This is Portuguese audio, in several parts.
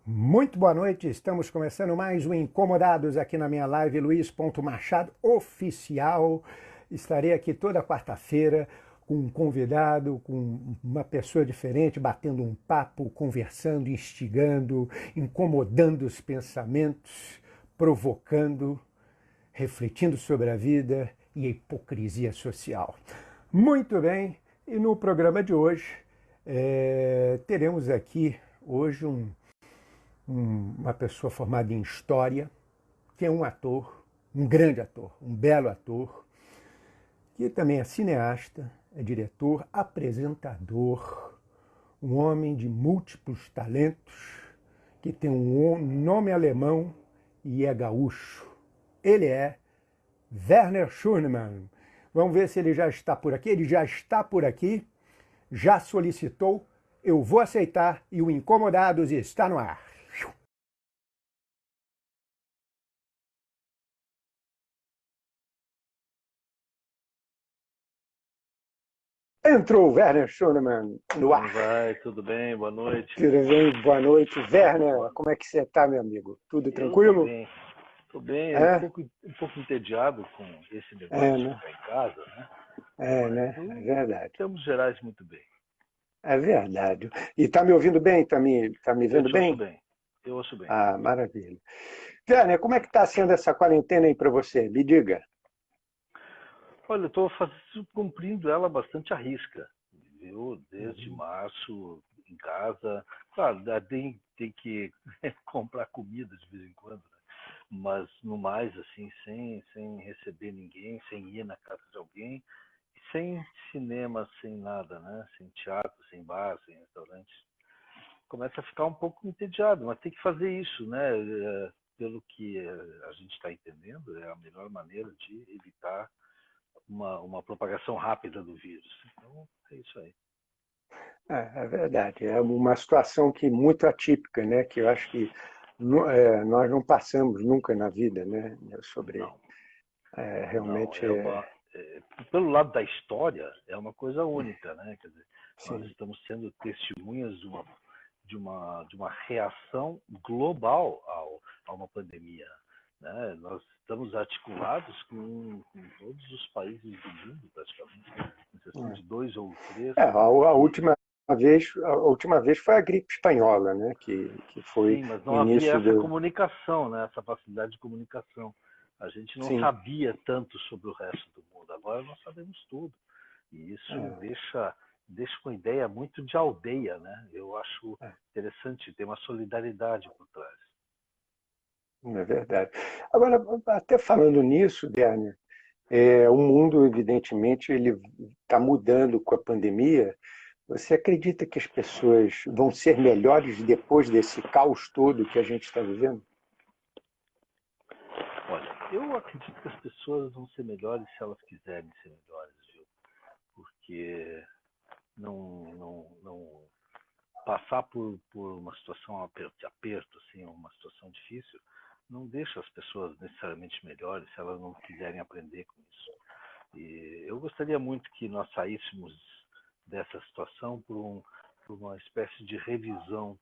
Muito boa noite, estamos começando mais um Incomodados aqui na minha live Luiz.Machado Oficial. Estarei aqui toda quarta-feira com um convidado, com uma pessoa diferente, batendo um papo, conversando, instigando, incomodando os pensamentos, provocando, refletindo sobre a vida e a hipocrisia social. Muito bem, e no programa de hoje teremos aqui hoje uma pessoa formada em História, que é um ator, um grande ator, um belo ator, que também é cineasta, é diretor, apresentador, um homem de múltiplos talentos, que tem um nome alemão e é gaúcho. Ele é Werner Schurnemann. Vamos ver se ele já está por aqui. Ele já está por aqui, já solicitou, eu vou aceitar e o Incomodados está no ar. Entrou o Werner Schurnemann no Como ar. vai? Tudo bem? Boa noite. Tudo bem? Boa noite. Werner, como é que você está, meu amigo? Tudo Eu tô tranquilo? bem. Tô bem, É? um pouco entediado com esse negócio É, de né? ficar em casa, né? É, Mas, né? É verdade. temos gerais, muito bem. É verdade. E tá me ouvindo bem? Tá me Eu vendo te ouço bem? bem. Eu ouço bem. Ah, maravilha. Werner, como é que está sendo essa quarentena aí para você? Me diga. Olha, eu estou cumprindo ela bastante à risca, viu? Desde Uhum. março, em casa. Claro, tem que comprar comida de vez em quando, né? Mas no mais, assim, sem receber ninguém, sem ir na casa de alguém, sem cinema, sem nada, né? Sem teatro, sem bar, sem restaurante. Começa a ficar um pouco entediado, mas tem que fazer isso, né? Pelo que a gente está entendendo, é a melhor maneira de evitar uma propagação rápida do vírus. Então, é isso aí. É verdade. É uma situação que muito atípica, né? Que eu acho que nós não passamos nunca na vida, né? Sobre Não, não, realmente pelo lado da história, é uma coisa única, né? Quer dizer, nós sim. estamos sendo testemunhas de uma reação global a uma pandemia. Né? Nós estamos articulados com todos os países do mundo, praticamente, com exceção de dois ou três, A e última vez foi a gripe espanhola, né? Que foi sim, mas o não havia início essa do. comunicação, né? Essa facilidade de comunicação. A gente não Sim. sabia tanto sobre o resto do mundo, agora nós sabemos tudo. E isso É, deixa uma ideia muito de aldeia, né? Eu acho é, interessante, tem uma solidariedade por trás. é verdade. Agora, até falando nisso, Werner, o mundo, evidentemente, ele está mudando com a pandemia. Você acredita que as pessoas vão ser melhores depois desse caos todo que a gente está vivendo? Olha, eu acredito que as pessoas vão ser melhores se elas quiserem ser melhores, viu? Porque não passar por uma situação de aperto, assim, uma situação difícil, não deixa as pessoas necessariamente melhores se elas não quiserem aprender com isso. E eu gostaria muito que nós saíssemos dessa situação por uma espécie de revisão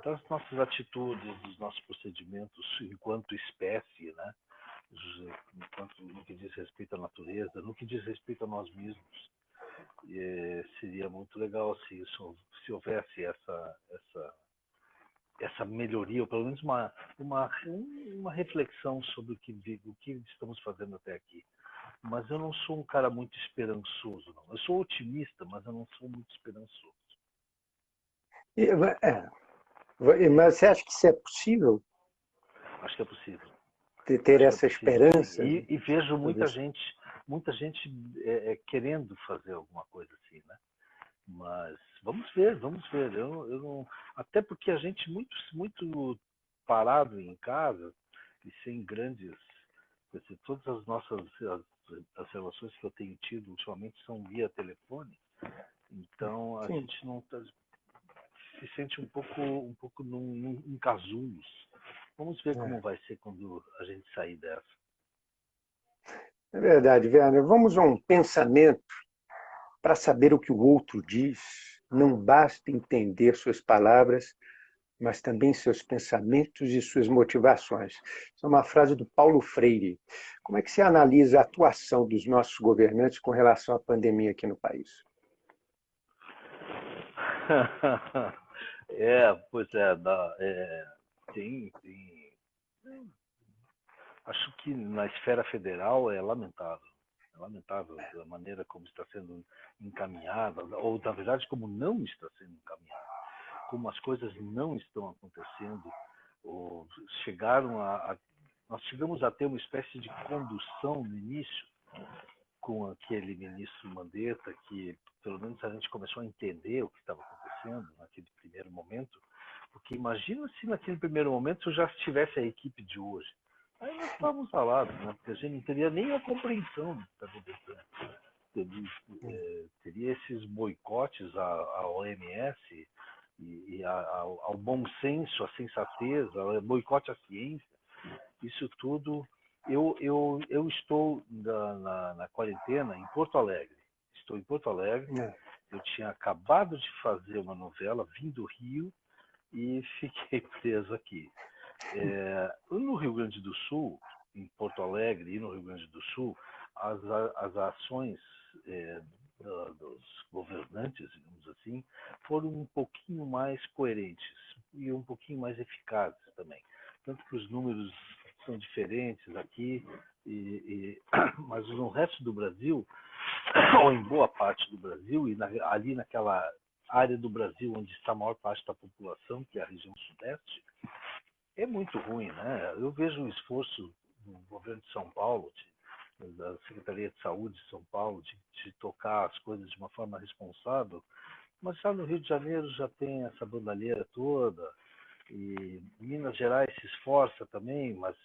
das nossas atitudes, dos nossos procedimentos enquanto espécie, né? Enquanto no que diz respeito à natureza, no que diz respeito a nós mesmos. Seria muito legal se houvesse essa melhoria, ou pelo menos uma reflexão sobre o que estamos fazendo até aqui. Mas eu não sou um cara muito esperançoso, não. Eu sou otimista, mas eu não sou muito esperançoso. E, mas você acha que isso é possível, Acho que é possível. ter Acho que é essa possível, sim. esperança? E vejo Sobre muita gente querendo fazer alguma coisa assim, né? Mas vamos ver, vamos ver. Eu não, até porque a gente muito parado em casa e sem grandes, quer dizer, todas as nossas as relações que eu tenho tido ultimamente são via telefone. Então a Sim, gente não se sente um pouco em casulos. Vamos ver como é. vai ser quando a gente sair dessa. É verdade, Werner. Vamos a um pensamento para saber o que o outro diz. Não basta entender suas palavras, mas também seus pensamentos e suas motivações. Isso é uma frase do Paulo Freire. Como é que você analisa a atuação dos nossos governantes com relação à pandemia aqui no país? Pois é, tem. Acho que na esfera federal é lamentável. É lamentável a maneira como está sendo encaminhada, ou na verdade como não está sendo encaminhada, como as coisas não estão acontecendo, ou nós chegamos a ter uma espécie de condução no início com aquele ministro Mandetta, que pelo menos a gente começou a entender o que estava acontecendo naquele primeiro momento, porque imagina se naquele primeiro momento já estivesse a equipe de hoje. Aí nós estávamos falados, né? Porque a gente não teria nem a compreensão do que está acontecendo. Teria esses boicotes à OMS ao bom senso, à sensatez, ao boicote à ciência. Isso tudo. Eu estou na quarentena em Porto Alegre. Estou em Porto Alegre. Eu tinha acabado de fazer uma novela, vim do Rio e fiquei preso aqui. No Rio Grande do Sul, em Porto Alegre e no Rio Grande do Sul, as ações dos governantes, digamos assim, foram um pouquinho mais coerentes e um pouquinho mais eficazes também. Tanto que os números são diferentes aqui, mas no resto do Brasil, ou em boa parte do Brasil, e ali naquela área do Brasil onde está a maior parte da população, que é a região sudeste, é muito ruim, né? Eu vejo o esforço do governo de São Paulo, da Secretaria de Saúde de São Paulo, de tocar as coisas de uma forma responsável, mas já no Rio de Janeiro já tem essa bandalheira toda, e Minas Gerais se esforça também, mas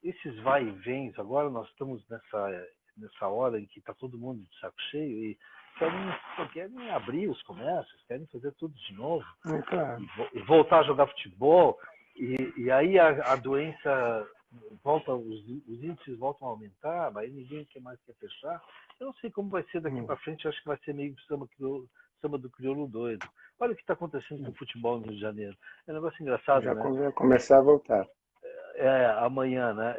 esses vai e vens, agora nós estamos nessa hora em que está todo mundo de saco cheio e querem abrir os comércios, querem fazer tudo de novo, claro. e voltar a jogar futebol, e aí a doença volta, os índices voltam a aumentar, aí ninguém mais quer fechar. Eu não sei como vai ser daqui para frente, acho que vai ser meio samba do crioulo doido. Olha o que está acontecendo com o futebol no Rio de Janeiro. É um negócio engraçado, Já né? vai começar a voltar. Amanhã, né?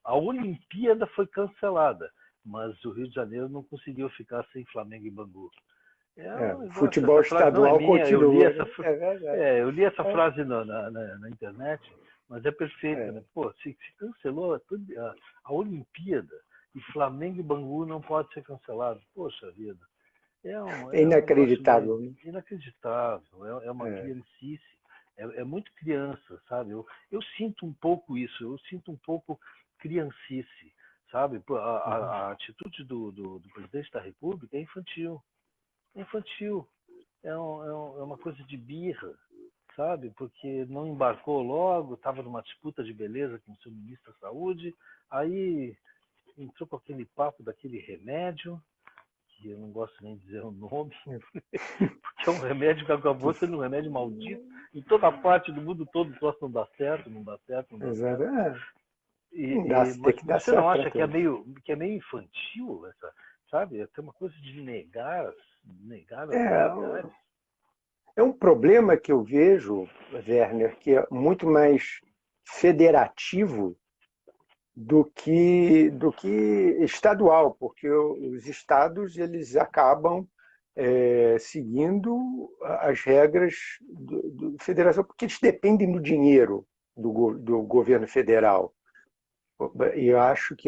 A Olimpíada foi cancelada, mas o Rio de Janeiro não conseguiu ficar sem Flamengo e Bangu. Um negócio, futebol essa frase não é estadual minha, eu li continua. essa, eu li essa frase na internet, mas é perfeita, né? Pô, se cancelou a Olimpíada e Flamengo e Bangu não pode ser cancelado. Poxa vida. É Um negócio inacreditável. meio inacreditável, é uma criancice, é muito criança, sabe? Eu sinto um pouco isso, eu sinto um pouco criancice, sabe? A atitude do presidente da República é infantil. É infantil. É uma coisa de birra, sabe? Porque não embarcou logo, estava numa disputa de beleza com o seu ministro da Saúde, aí entrou com aquele papo daquele remédio, que eu não gosto nem de dizer o nome, porque é um remédio que acabou sendo um remédio maldito. Em toda parte do mundo todo o troço não dá certo, não dá certo, não dá Exato. certo. Tem Mas que dar você não certo acha para todos. que é meio infantil essa, sabe? Tem uma coisa de negar as É, realidades. é um problema que eu vejo, Werner, que é muito mais federativo do que estadual, porque os estados eles acabam seguindo as regras do federação, porque eles dependem do dinheiro do governo federal. E eu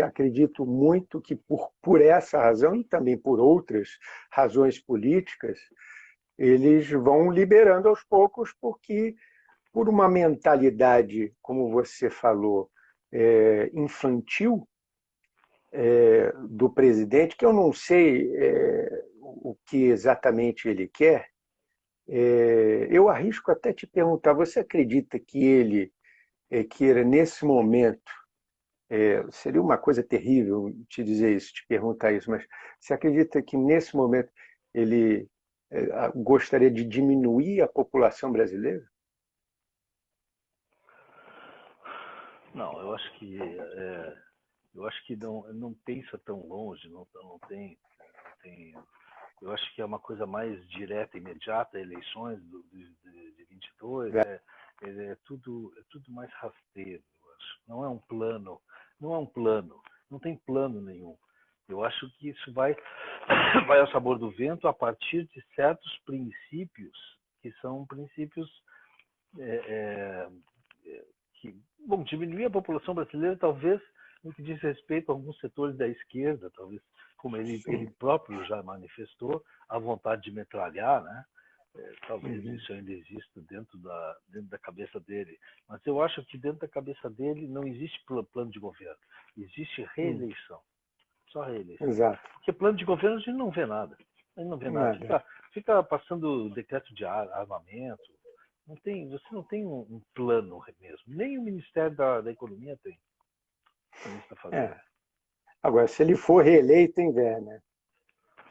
acredito muito que por essa razão e também por outras razões políticas, eles vão liberando aos poucos, porque por uma mentalidade, como você falou, infantil do presidente, que eu não sei o que exatamente ele quer, eu arrisco até te perguntar, você acredita que ele queira, nesse momento, seria uma coisa terrível te dizer isso, te perguntar isso, mas você acredita que nesse momento ele gostaria de diminuir a população brasileira? Não, eu acho que não pensa tão longe, não tem. Eu acho que é uma coisa mais direta, imediata, eleições é tudo mais rasteiro, eu acho. Não é um plano, não é um plano, não tem plano nenhum. Eu acho que isso vai, vai ao sabor do vento a partir de certos princípios, que são princípios é, que, bom, diminuir a população brasileira, talvez, no que diz respeito a alguns setores da esquerda, talvez, como ele próprio já manifestou, a vontade de metralhar, né? Talvez isso ainda exista dentro da cabeça dele. Mas eu acho que dentro da cabeça dele não existe plano de governo. Existe reeleição. Só reeleição. Exato. Porque plano de governo a gente não vê nada. A gente não vê nada. Fica passando decreto de armamento. Não tem, você não tem um plano mesmo. Nem o Ministério da Economia tem. Está fazendo. Agora, se ele for reeleito, hein, Werner?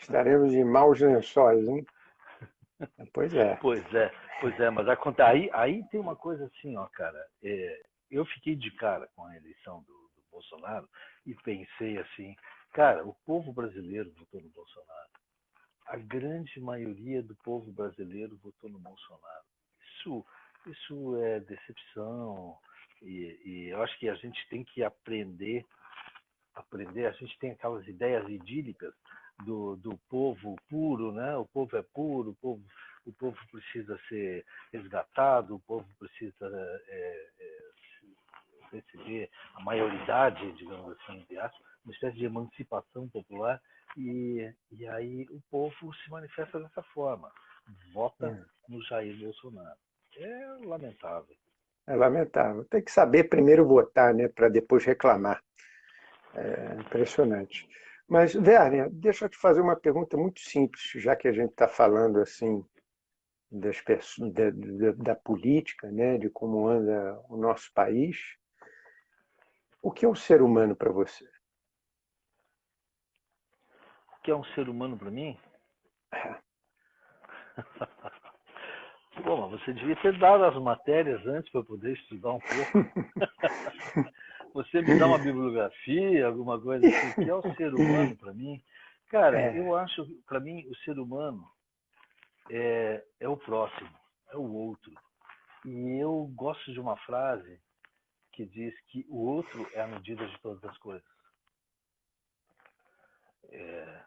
Estaremos em maus lençóis, hein? Pois é. Pois é, mas aí tem uma coisa assim, ó, cara. Eu fiquei de cara com a eleição do Bolsonaro e pensei assim, cara, o povo brasileiro votou no Bolsonaro. A grande maioria do povo brasileiro votou no Bolsonaro. Isso é decepção e eu acho que a gente tem que aprender. A gente tem aquelas ideias idílicas do povo puro, né? O povo é puro, o povo precisa ser resgatado, o povo precisa receber a maioridade, digamos assim, uma espécie de emancipação popular, e aí o povo se manifesta dessa forma, vota no Jair Bolsonaro. É lamentável. É lamentável. Tem que saber primeiro votar, né, para depois reclamar. É impressionante. Mas, Werner, deixa eu te fazer uma pergunta muito simples, já que a gente está falando assim da política, né, de como anda o nosso país. O que é um ser humano para você? O que é um ser humano para mim? Bom, você devia ter dado as matérias antes para eu poder estudar um pouco. Você me dá uma bibliografia, alguma coisa assim. O que é o ser humano para mim? Cara, eu acho, para mim, o ser humano é o próximo, é o outro. E eu gosto de uma frase que diz que o outro é a medida de todas as coisas.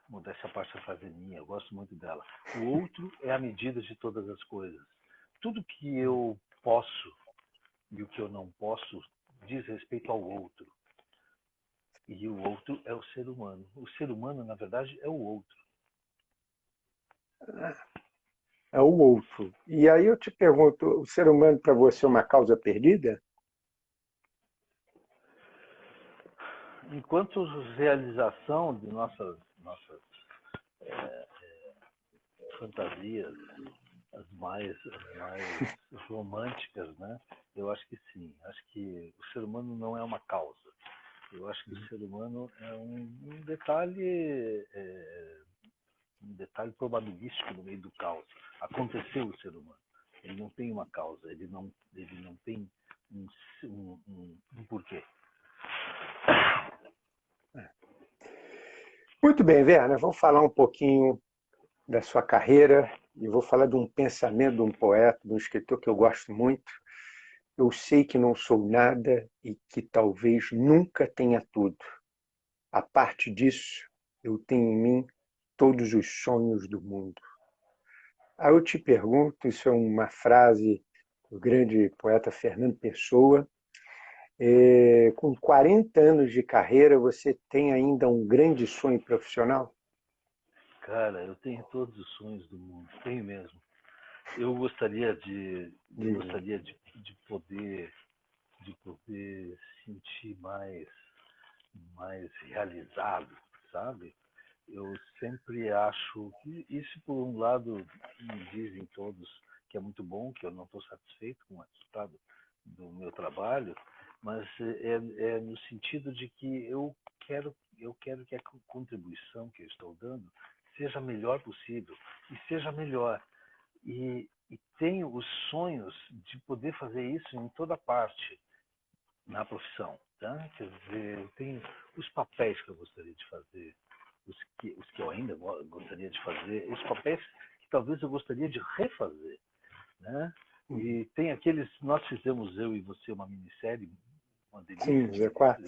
Modéstia à parte, a frase é minha, eu gosto muito dela. O outro é a medida de todas as coisas. Tudo que eu posso e o que eu não posso diz respeito ao outro. E o outro é o ser humano. O ser humano, na verdade, é o outro. É o outro. E aí eu te pergunto, o ser humano para você é uma causa perdida? Enquanto realização de nossas fantasias, as mais românticas, né? Eu acho que sim. Acho que o ser humano não é uma causa. Eu acho que o ser humano é um detalhe probabilístico no meio do caos. Aconteceu o ser humano. Ele não tem uma causa, ele não tem um porquê. Muito bem, Werner, vamos falar um pouquinho da sua carreira e vou falar de um pensamento de um poeta, de um escritor que eu gosto muito. Eu sei que não sou nada e que talvez nunca tenha tudo. A parte disso, eu tenho em mim todos os sonhos do mundo. Aí eu te pergunto, isso é uma frase do grande poeta Fernando Pessoa. Com 40 anos de carreira, você tem ainda um grande sonho profissional? Cara, eu tenho todos os sonhos do mundo, tenho mesmo. Eu gostaria de poder sentir mais realizado, sabe? Eu sempre acho que isso, por um lado, me dizem todos que é muito bom, que eu não estou satisfeito com o resultado do meu trabalho, mas é no sentido de que eu quero que a contribuição que eu estou dando seja a melhor possível e seja melhor. E tenho os sonhos de poder fazer isso em toda parte na profissão. Tá? Quer dizer, eu tenho os papéis que eu gostaria de fazer, os que eu ainda gostaria de fazer, os papéis que talvez eu gostaria de refazer. Né? E tem aqueles, nós fizemos, eu e você, uma minissérie, uma Sim, delícia Z4.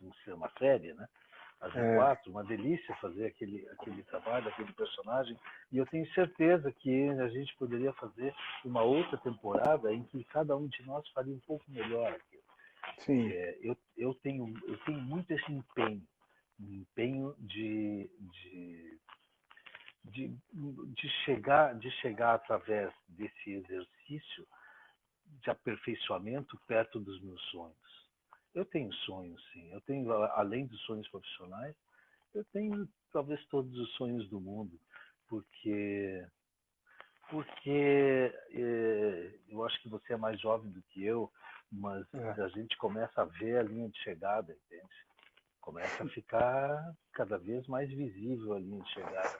de ser uma série, né? A Z4, uma delícia fazer aquele trabalho, aquele personagem. E eu tenho certeza que a gente poderia fazer uma outra temporada em que cada um de nós faria um pouco melhor aquilo. Sim. Eu tenho muito esse empenho, um empenho de chegar através desse exercício de aperfeiçoamento perto dos meus sonhos. Eu tenho sonhos, sim. Eu tenho, além dos sonhos profissionais, eu tenho talvez todos os sonhos do mundo, porque eu acho que você é mais jovem do que eu, mas a gente começa a ver a linha de chegada, entende? Começa a ficar cada vez mais visível a linha de chegada.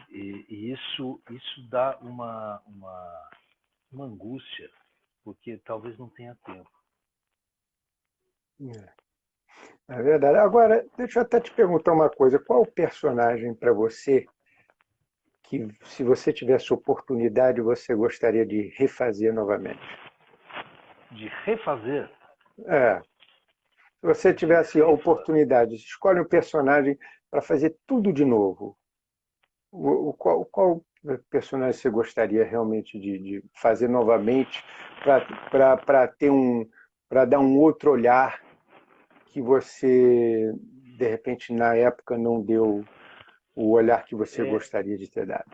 E isso dá uma angústia, porque talvez não tenha tempo. É verdade. Agora, deixa eu até te perguntar uma coisa. Qual o personagem para você que, se você tivesse oportunidade, você gostaria de refazer novamente? De refazer? É, se você tivesse a oportunidade, escolhe um personagem para fazer tudo de novo. Qual personagem você gostaria realmente de fazer novamente para ter para dar um outro olhar que você de repente na época não deu o olhar que você gostaria de ter dado?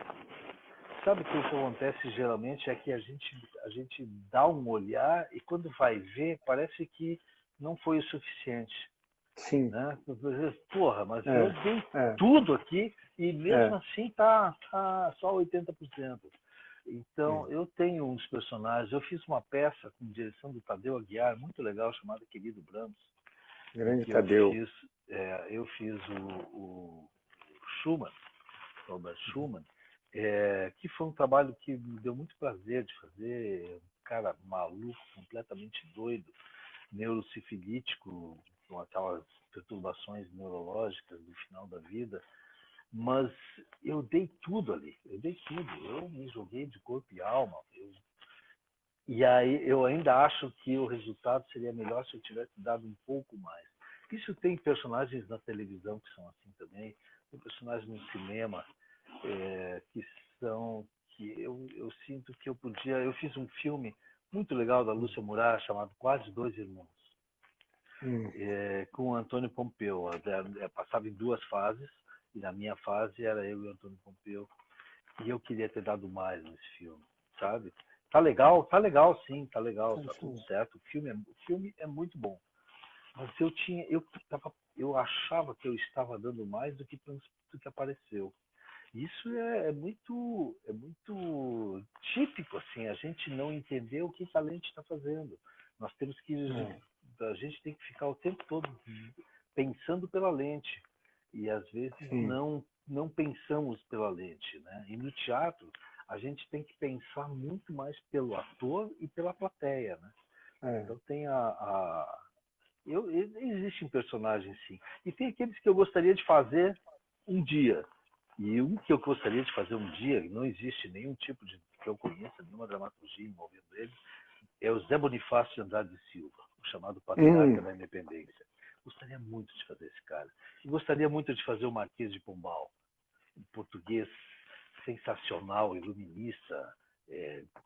Sabe que o que acontece geralmente é que a gente dá um olhar e quando vai ver parece que não foi o suficiente. Sim. Né? Porra, mas eu dei É. tudo aqui e mesmo assim tá só 80%. Então, eu tenho uns personagens. Eu fiz uma peça com direção do Tadeu Aguiar, muito legal, chamada Querido Brahms. Grande Que Tadeu. eu fiz o Schumann, Robert Schumann, que foi um trabalho que me deu muito prazer de fazer. Um cara maluco, completamente doido, neurocifilítico, com aquelas perturbações neurológicas do final da vida. Mas eu dei tudo ali, eu dei tudo. Eu me joguei de corpo e alma. E aí eu ainda acho que o resultado seria melhor se eu tivesse dado um pouco mais. Isso tem personagens na televisão que são assim também, tem personagens no cinema que são que eu sinto que eu podia. Eu fiz um filme muito legal da Lúcia Murat chamado Quase Dois Irmãos, com o Antônio Pompeu. Passava em duas fases e na minha fase era eu e o Antônio Pompeu. E eu queria ter dado mais nesse filme, sabe? Tá legal sim, tá legal, tá tudo certo. O filme é muito bom. Mas eu achava que eu estava dando mais do que apareceu. Isso é muito típico, assim, a gente não entender o que a lente está fazendo. Nós temos que, a gente tem que ficar o tempo todo pensando pela lente e às vezes não pensamos pela lente, né? E no teatro a gente tem que pensar muito mais pelo ator e pela plateia, né? Então tem existem personagens sim, e tem aqueles que eu gostaria de fazer um dia. E um que eu gostaria de fazer um dia, não existe nenhum tipo de que eu conheça, nenhuma dramaturgia envolvendo ele, é o Zé Bonifácio de Andrade de Silva, o chamado Patriarca da Independência. Gostaria muito de fazer esse cara. E gostaria muito de fazer o Marquês de Pombal, um português sensacional, iluminista,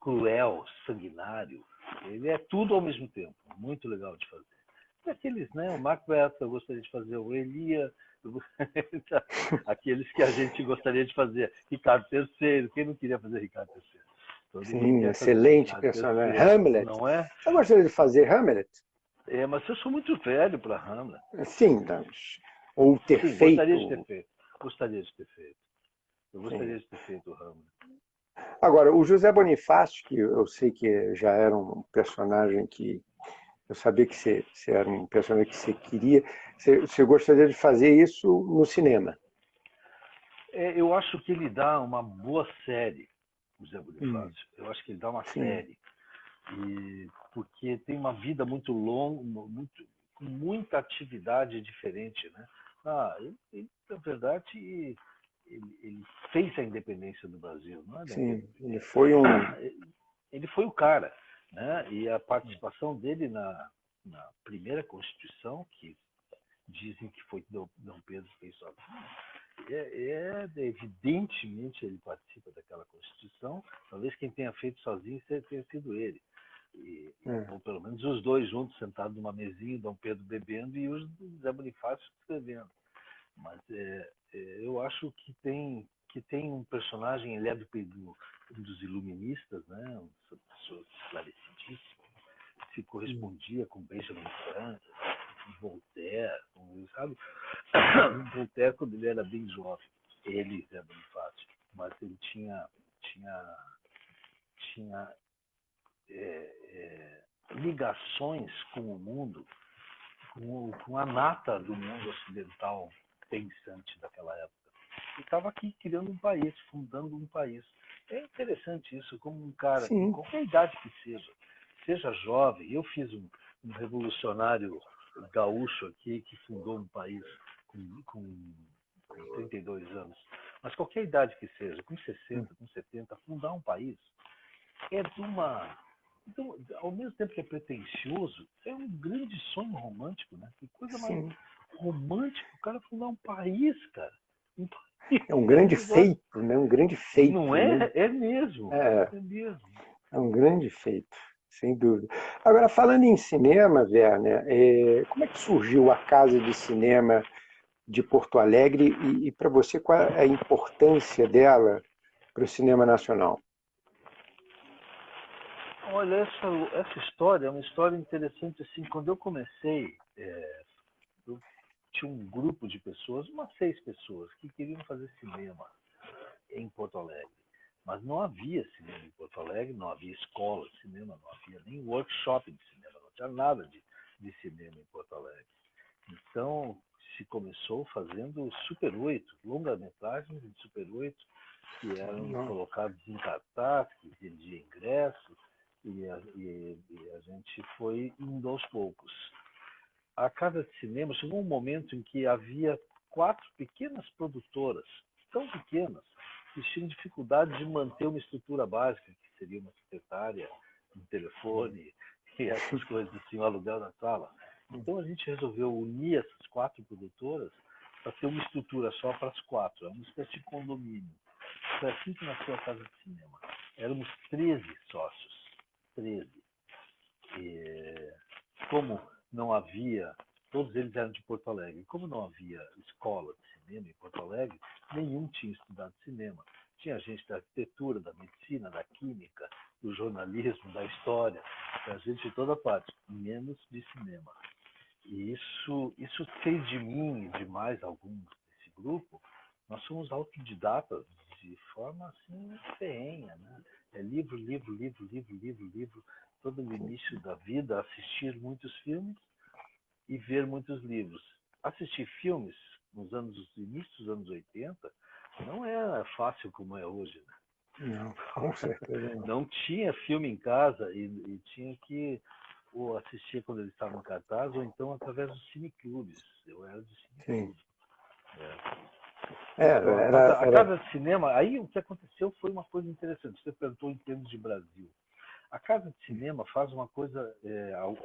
cruel, sanguinário. Ele é tudo ao mesmo tempo. Muito legal de fazer. E aqueles, né? O Macbeth, eu gostaria de fazer o Elia, aqueles que a gente gostaria de fazer. Ricardo III, quem não queria fazer Ricardo III? Todo mundo Sim, quer fazer excelente Ricardo personagem. III, Hamlet. não é? Você gostaria de fazer Hamlet? Mas eu sou muito velho para Hamlet. Sim, ou ter Sim, gostaria de ter feito. feito. Gostaria de ter feito. Eu Sim. gostaria de ter feito o Hamlet. Agora, o José Bonifácio, que eu sei que já era um personagem que eu sabia que você era um personagem que você queria, você gostaria de fazer isso no cinema? Eu acho que ele dá uma boa série, o Zé Bonifácio. Eu acho que ele dá uma Sim. série. Porque tem uma vida muito longa, com muita atividade diferente, né? Na verdade, ele fez a independência do Brasil, não é da Sim, ele independência. foi um. ele foi o cara, né? E a participação dele na primeira Constituição, que dizem que foi Dom Pedro que fez sozinho, evidentemente ele participa daquela Constituição. Talvez quem tenha feito sozinho tenha sido ele. Ou pelo menos os dois juntos, sentados numa mesinha, Dom Pedro bebendo e o Zé Bonifácio escrevendo. Mas eu acho que tem um personagem, ele é um dos iluministas, né? Uma pessoa esclarecidíssima, se correspondia com Benjamin Franklin, com Voltaire, sabe? Voltaire quando ele era bem jovem, ele, Zé Bonifácio, mas ele tinha ligações com o mundo, com a nata do mundo ocidental pensante daquela época. E estava aqui criando um país, fundando um país. É interessante isso, como um cara, com qualquer idade que seja jovem. Eu fiz um revolucionário gaúcho aqui que fundou um país com 32 anos. Mas qualquer idade que seja, com 60, com 70, fundar um país é de uma... Então, ao mesmo tempo que é pretensioso, é um grande sonho romântico, né? Que coisa mais romântica, o cara fundar um país, cara. Um país. É um grande feito, né? Um grande feito. Não é? Né? É mesmo. É mesmo. É um grande feito, sem dúvida. Agora, falando em cinema, Werner, como é que surgiu a Casa de Cinema de Porto Alegre e para você, qual é a importância dela para o cinema nacional? Olha, essa história é uma história interessante. Assim, quando eu comecei, eu tinha um grupo de pessoas, umas 6 pessoas, que queriam fazer cinema em Porto Alegre. Mas não havia cinema em Porto Alegre, não havia escola de cinema, não havia nem workshop de cinema, não tinha nada de cinema em Porto Alegre. Então, se começou fazendo Super 8, longa-metragens de Super 8, que eram colocados em cartaz, que vendia ingressos, e a gente foi indo aos poucos. A Casa de Cinema chegou um momento em que havia 4 pequenas produtoras, tão pequenas, que tinham dificuldade de manter uma estrutura básica, que seria uma secretária, um telefone e essas coisas assim, o aluguel da sala. Então a gente resolveu unir essas 4 produtoras para ter uma estrutura só para as 4. É uma espécie de condomínio. Foi assim que nasceu a Casa de Cinema. Éramos 13 sócios. 13. E como não havia, todos eles eram de Porto Alegre, como não havia escola de cinema em Porto Alegre, nenhum tinha estudado cinema. Tinha gente da arquitetura, da medicina, da química, do jornalismo, da história, da gente de toda parte, menos de cinema. E isso fez de mim e de mais alguns desse grupo, nós somos autodidatas de forma assim ferrenha, né? É livro, livro, livro, livro, livro, livro, todo o início da vida, assistir muitos filmes e ver muitos livros. Assistir filmes nos início dos anos 80 não era fácil como é hoje, né? Não, com certeza não. Não tinha filme em casa e tinha que ou assistir quando eles estavam em cartaz ou então através dos cineclubes. Eu era de cineclube. Então, a Casa de Cinema, aí o que aconteceu foi uma coisa interessante. Você perguntou em termos de Brasil. A Casa de Cinema faz uma coisa,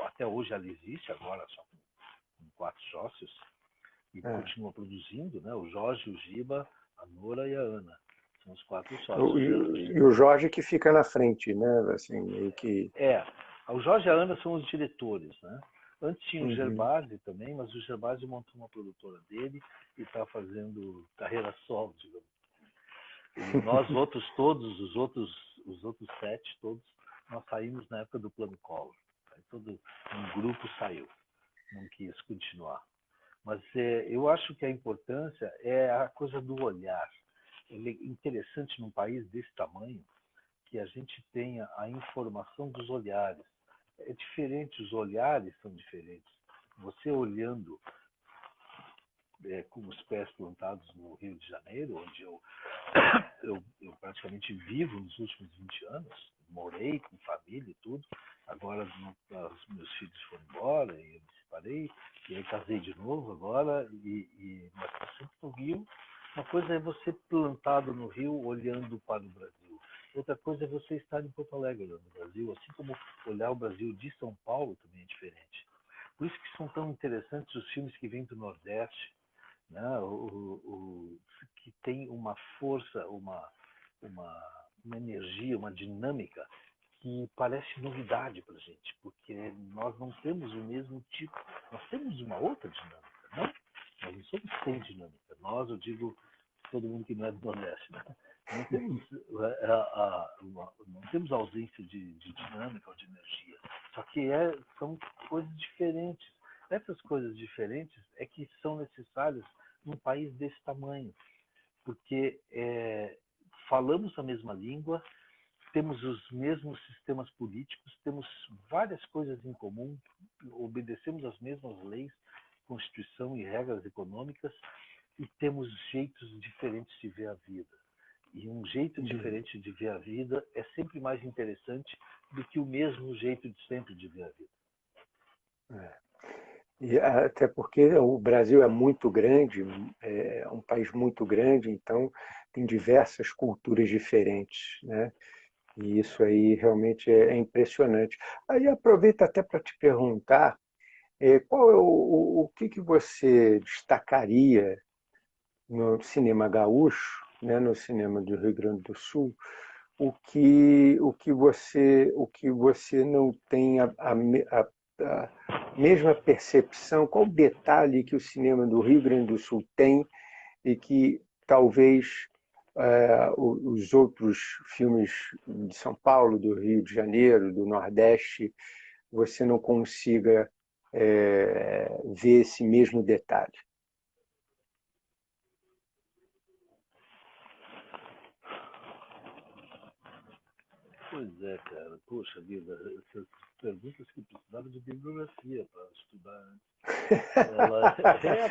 até hoje ela existe, agora só com 4 sócios, e continua produzindo, né? O Jorge, o Giba, a Nora e a Ana. São os 4 sócios. E o Jorge que fica na frente, né? Assim, meio que... O Jorge e a Ana são os diretores, né? Antes tinha o Gervásio também, mas o Gervásio montou uma produtora dele e está fazendo carreira solo, digamos. E nós outros todos, os outros 7 todos, nós saímos na época do Plano Collor. Aí todo um grupo saiu, não quis continuar. Mas eu acho que a importância é a coisa do olhar. É interessante num país desse tamanho que a gente tenha a informação dos olhares. É diferente, os olhares são diferentes. Você olhando com os pés plantados no Rio de Janeiro, onde eu praticamente vivo nos últimos 20 anos, morei com família e tudo, agora os meus filhos foram embora e eu me separei, e aí casei de novo agora, mas sempre no Rio. Uma coisa é você plantado no Rio olhando para o Brasil. outra coisa é você estar em Porto Alegre, no Brasil, assim como olhar o Brasil de São Paulo também é diferente. Por isso que são tão interessantes os filmes que vêm do Nordeste, né? Que tem uma força, uma energia, uma dinâmica que parece novidade para a gente, porque nós não temos o mesmo tipo, nós temos uma outra dinâmica, não? Nós não somos sem dinâmica. Nós, eu digo, todo mundo que não é do Nordeste, né? Não temos, não temos ausência de dinâmica ou de energia, só que são coisas diferentes. Essas coisas diferentes é que são necessárias num país desse tamanho, porque falamos a mesma língua, temos os mesmos sistemas políticos, temos várias coisas em comum, obedecemos as mesmas leis, Constituição e regras econômicas, e temos jeitos diferentes de ver a vida. E um jeito diferente de ver a vida é sempre mais interessante do que o mesmo jeito de sempre de ver a vida. E até porque o Brasil é muito grande, é um país muito grande, então tem diversas culturas diferentes, né? E isso aí realmente é impressionante. Aí aproveito até para te perguntar, qual é o que você destacaria no cinema gaúcho, né, no cinema do Rio Grande do Sul, o que você não tem a mesma percepção, qual detalhe que o cinema do Rio Grande do Sul tem e que talvez os outros filmes de São Paulo, do Rio de Janeiro, do Nordeste, você não consiga ver esse mesmo detalhe? Pois é, cara. Poxa vida, essas perguntas que precisavam de bibliografia para estudar antes.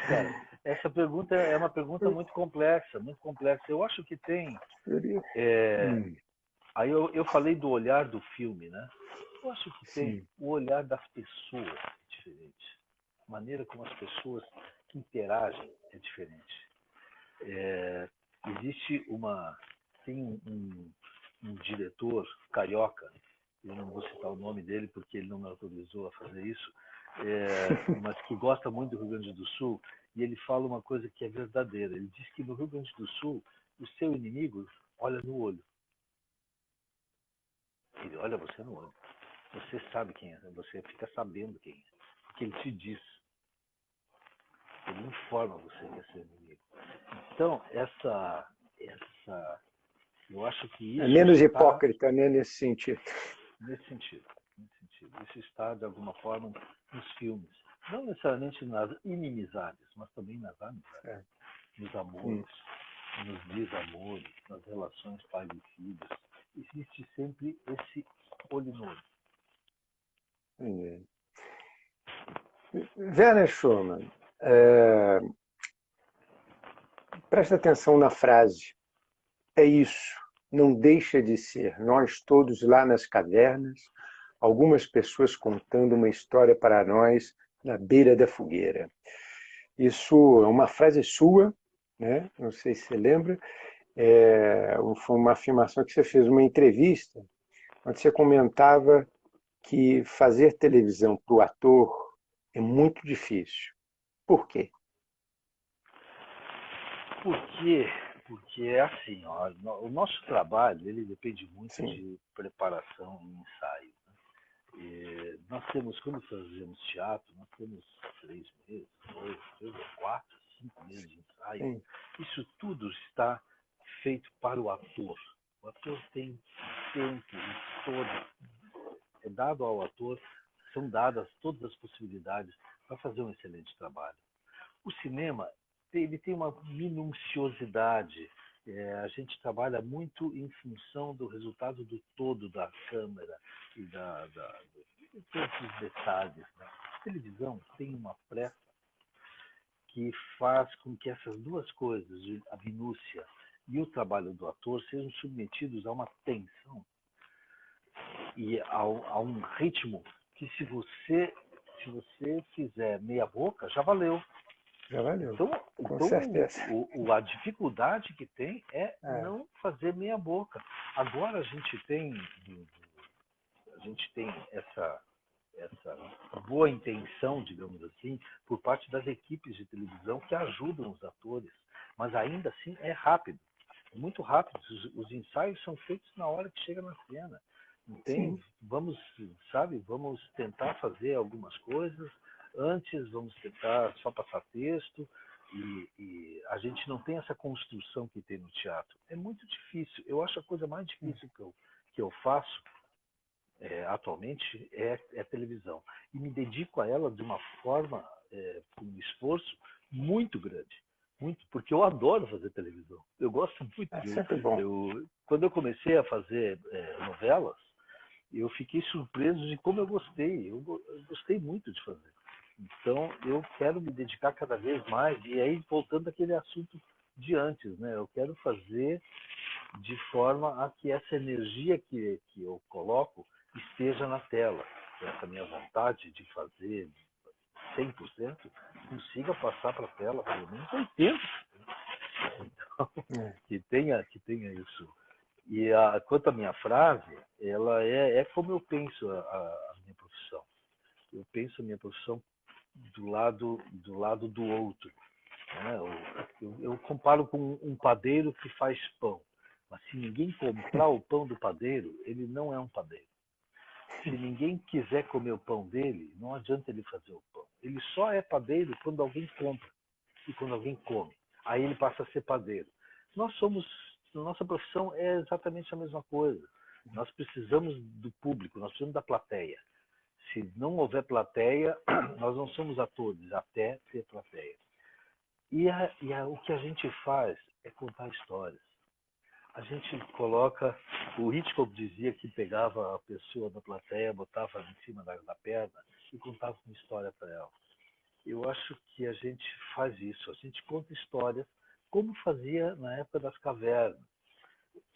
Cara, essa pergunta é uma pergunta muito complexa, muito complexa. Eu acho que tem. Aí eu falei do olhar do filme, né? Eu acho que tem Sim. o olhar das pessoas diferente. A maneira como as pessoas interagem é diferente. Existe tem um diretor carioca, eu não vou citar o nome dele porque ele não me autorizou a fazer isso, mas que gosta muito do Rio Grande do Sul, e ele fala uma coisa que é verdadeira. Ele diz que no Rio Grande do Sul, o seu inimigo olha no olho. Ele olha você no olho. Você sabe quem é, você fica sabendo quem é, porque ele te diz. Ele informa você que é seu inimigo. Então, eu acho que É isso menos está hipócrita, né, nesse sentido. nesse sentido. Nesse sentido. Isso está, de alguma forma, nos filmes. Não necessariamente nas inimizades, mas também nas amizades, nos amores, nos desamores, nas relações pai e filhos. Existe sempre esse olho no olho. Werner Schumann, presta atenção na frase. É isso, não deixa de ser. Nós todos lá nas cavernas, algumas pessoas contando uma história para nós na beira da fogueira. Isso é uma frase sua, né? Não sei se você lembra, foi uma afirmação que você fez numa entrevista, onde você comentava que fazer televisão para o ator é muito difícil. Por quê? Por quê? Porque é assim, ó, o nosso trabalho ele depende muito Sim. de preparação e ensaio. Nós temos, quando fazemos teatro, nós temos 3 meses, 4, 5 meses de ensaio. Sim. Isso tudo está feito para o ator. O ator tem tempo todo. É dado ao ator, são dadas todas as possibilidades para fazer um excelente trabalho. O cinema ele tem uma minuciosidade. A gente trabalha muito em função do resultado do todo da câmera e de todos os detalhes. Né? A televisão tem uma pressa que faz com que essas duas coisas, a minúcia e o trabalho do ator, sejam submetidos a uma tensão e a um ritmo que se você fizer meia boca, já valeu. já valeu. Então, Com então certeza. a dificuldade que tem é É. não fazer meia boca. Agora a gente tem essa boa intenção, digamos assim, por parte das equipes de televisão que ajudam os atores, mas ainda assim é rápido, é muito rápido. Os ensaios são feitos na hora que chega na cena. Não Sim. tem, vamos, sabe, vamos tentar fazer algumas coisas antes, vamos tentar só passar texto, e a gente não tem essa construção que tem no teatro. É muito difícil. Eu acho a coisa mais difícil que eu faço atualmente é televisão. E me dedico a ela de uma forma, com um esforço muito grande. Muito, porque eu adoro fazer televisão. Eu gosto muito É de. sempre bom. Quando eu comecei a fazer novelas, eu fiquei surpreso de como eu gostei. Eu gostei muito de fazer. Então, eu quero me dedicar cada vez mais. E aí, voltando àquele assunto de antes, né? Eu quero fazer de forma a que essa energia que eu coloco esteja na tela. Essa minha vontade de fazer 100% consiga passar para a tela pelo menos 80%. Então, É. que tenha isso. E quanto à minha frase, ela é como eu penso a minha profissão. Eu penso a minha profissão do lado do outro. Né? Eu comparo com um padeiro que faz pão. Mas se ninguém comprar o pão do padeiro, ele não é um padeiro. Se ninguém quiser comer o pão dele, não adianta ele fazer o pão. Ele só é padeiro quando alguém compra e quando alguém come. Aí ele passa a ser padeiro. Nossa profissão é exatamente a mesma coisa. Nós precisamos do público, nós precisamos da plateia. Se não houver plateia, nós não somos atores até ter plateia. O que a gente faz é contar histórias. A gente coloca. O Hitchcock dizia que pegava a pessoa da plateia, botava em cima da perna e contava uma história para ela. Eu acho que a gente faz isso. A gente conta histórias como fazia na época das cavernas,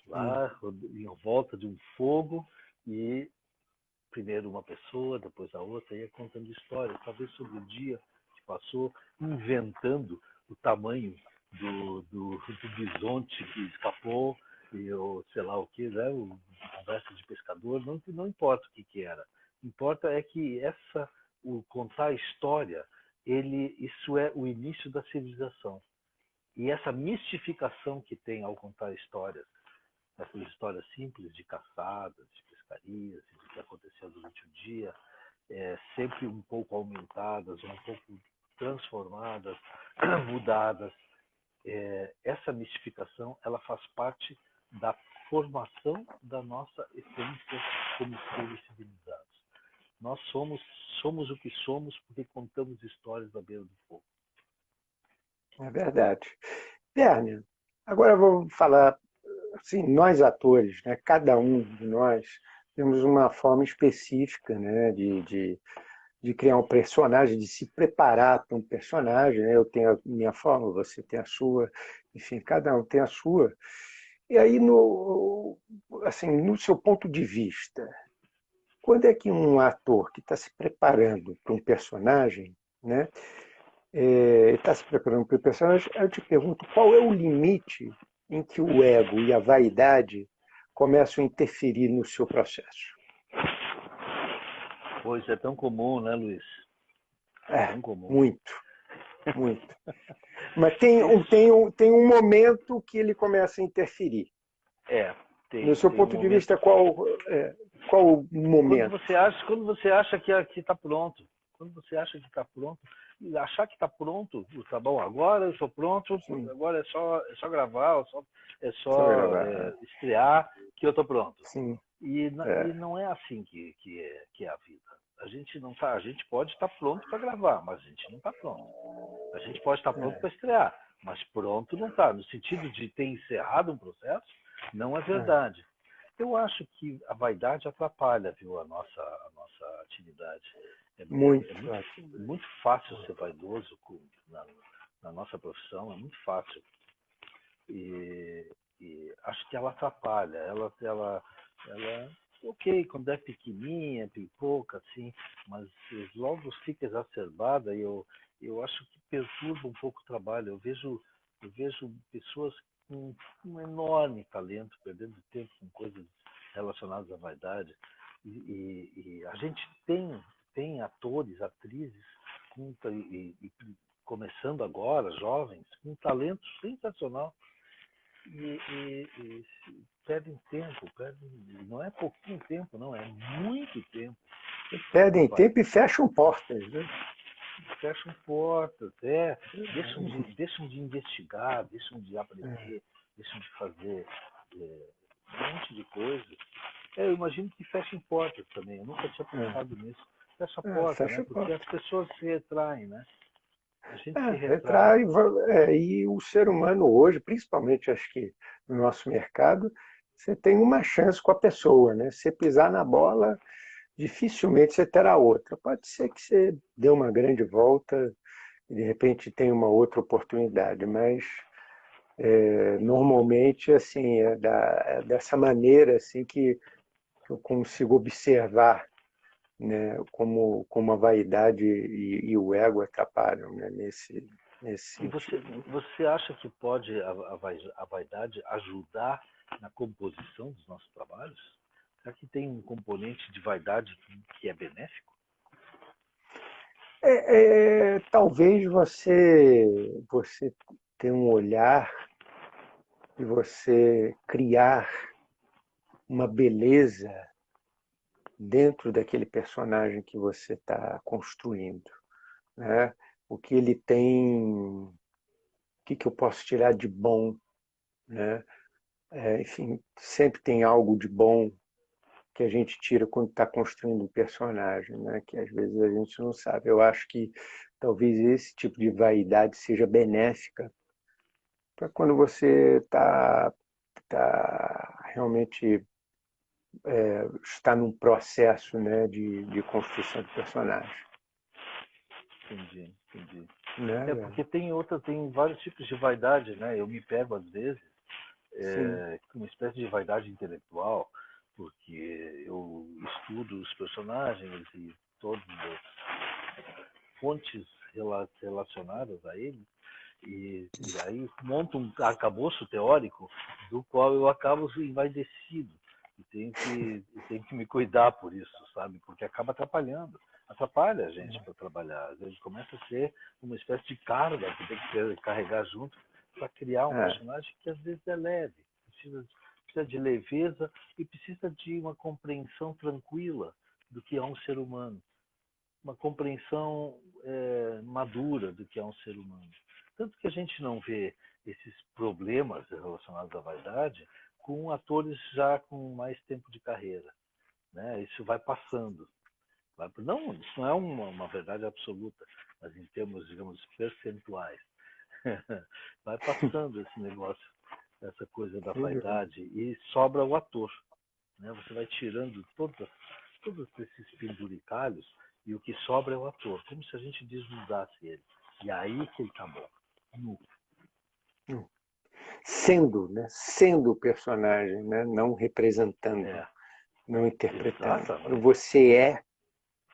lá em volta de um fogo, e primeiro uma pessoa, depois a outra, ia contando histórias, talvez sobre o dia que passou, inventando o tamanho do bisonte que escapou, e o sei lá o que, né? Conversa de pescador, não importa o que era. Importa é que o contar a história, isso é o início da civilização. E essa mistificação que tem ao contar histórias, essas histórias simples de caçadas, de pescarias, de que aconteceu durante o dia, sempre um pouco aumentadas, um pouco transformadas, mudadas. Essa mistificação, ela faz parte da formação da nossa essência como seres civilizados. Nós somos o que somos porque contamos histórias da beira do fogo. É verdade. Werner, agora vamos falar, assim, nós atores, né, cada um de nós temos uma forma específica, né, de criar um personagem, de se preparar para um personagem, né? Eu tenho a minha forma, você tem a sua, enfim, cada um tem a sua. E aí, assim, no seu ponto de vista, quando é que um ator que está se preparando para um personagem, né, está se preparando para o personagem, eu te pergunto qual é o limite em que o ego e a vaidade começam a interferir no seu processo? Pois é tão comum, né, Luiz? É É, tão comum. muito, muito. Mas tem um momento que ele começa a interferir. É, No seu tem um ponto de momento. vista, qual o Quando momento? você acha que está pronto. Quando você acha que está pronto, e achar que está pronto, tá bom, agora eu estou pronto, Sim, agora é só gravar, é só só gravar. estrear que eu estou pronto. Sim, E não é assim que é a vida. A gente não tá, a gente pode estar pronto para gravar, mas a gente não está pronto. A gente pode estar pronto é, para estrear, mas pronto não está. No sentido de ter encerrado um processo, não é é. verdade. Eu acho que a vaidade atrapalha, viu, a nossa atividade. É Muito, muito, acho. muito fácil ser vaidoso na nossa profissão, é muito fácil. E acho que ela atrapalha. Ok, quando é pequenininha, pipoca, assim, mas logo fica exacerbada, eu acho que perturba um pouco o trabalho. Eu vejo pessoas com um enorme talento perdendo tempo com coisas relacionadas à vaidade. E a gente tem atores, atrizes, e começando agora, jovens, com um talento sensacional e perdem tempo, não é pouquinho tempo, não, é muito tempo. Perdem tempo e fecham portas, né? Fecham portas, deixam de investigar, deixam de aprender, deixam de fazer um monte de coisas. Eu imagino que fechem portas também, eu nunca tinha pensado nisso. Fecha a porta, né? Fecha Porque portas. as pessoas se retraem, né? A gente se retrai. Retrai, e o ser humano hoje, principalmente acho que no nosso mercado, você tem uma chance com a pessoa, né? Você pisar na bola, dificilmente você terá outra. Pode ser que você dê uma grande volta e de repente tenha uma outra oportunidade, mas normalmente assim é dessa maneira assim que eu consigo observar, né, como a vaidade e o ego atrapalham, né, nesse E sentido. você acha que pode a vaidade ajudar na composição dos nossos trabalhos? Será que tem um componente de vaidade que é benéfico? Talvez você tenha um olhar e você criar uma beleza dentro daquele personagem que você está construindo, né? O que ele tem, o que eu posso tirar de bom, né? Enfim, sempre tem algo de bom que a gente tira quando está construindo um personagem, né? Que às vezes a gente não sabe. Eu acho que talvez esse tipo de vaidade seja benéfica para quando você tá realmente está num processo, né, de construção de personagem. Entendi, entendi. Né, velho? Porque tem vários tipos de vaidade, né? Eu me pego às vezes Sim. com uma espécie de vaidade intelectual, porque eu estudo os personagens e todas as fontes relacionadas a eles, e aí monto um arcabouço teórico do qual eu acabo envaidecido. Tenho que me cuidar por isso, sabe? Porque acaba atrapalhando. Atrapalha a gente para trabalhar. Às vezes começa a ser uma espécie de carga que tem que carregar junto para criar um É, personagem que às vezes é leve. Precisa de leveza e precisa de uma compreensão tranquila do que é um ser humano, uma compreensão madura do que é um ser humano. Tanto que a gente não vê esses problemas relacionados à vaidade com atores já com mais tempo de carreira. Né? Isso vai passando. Não, isso não é uma verdade absoluta, mas em termos, digamos, percentuais. Vai passando esse negócio, essa coisa da sem dúvida. vaidade, e sobra o ator. Né? Você vai tirando todos esses penduricalhos e o que sobra é o ator, como se a gente desnudasse ele. E aí que ele tá bom. Nu. Sendo, né? Sendo o personagem, né? Não representando, É, não interpretando. Quando exatamente. você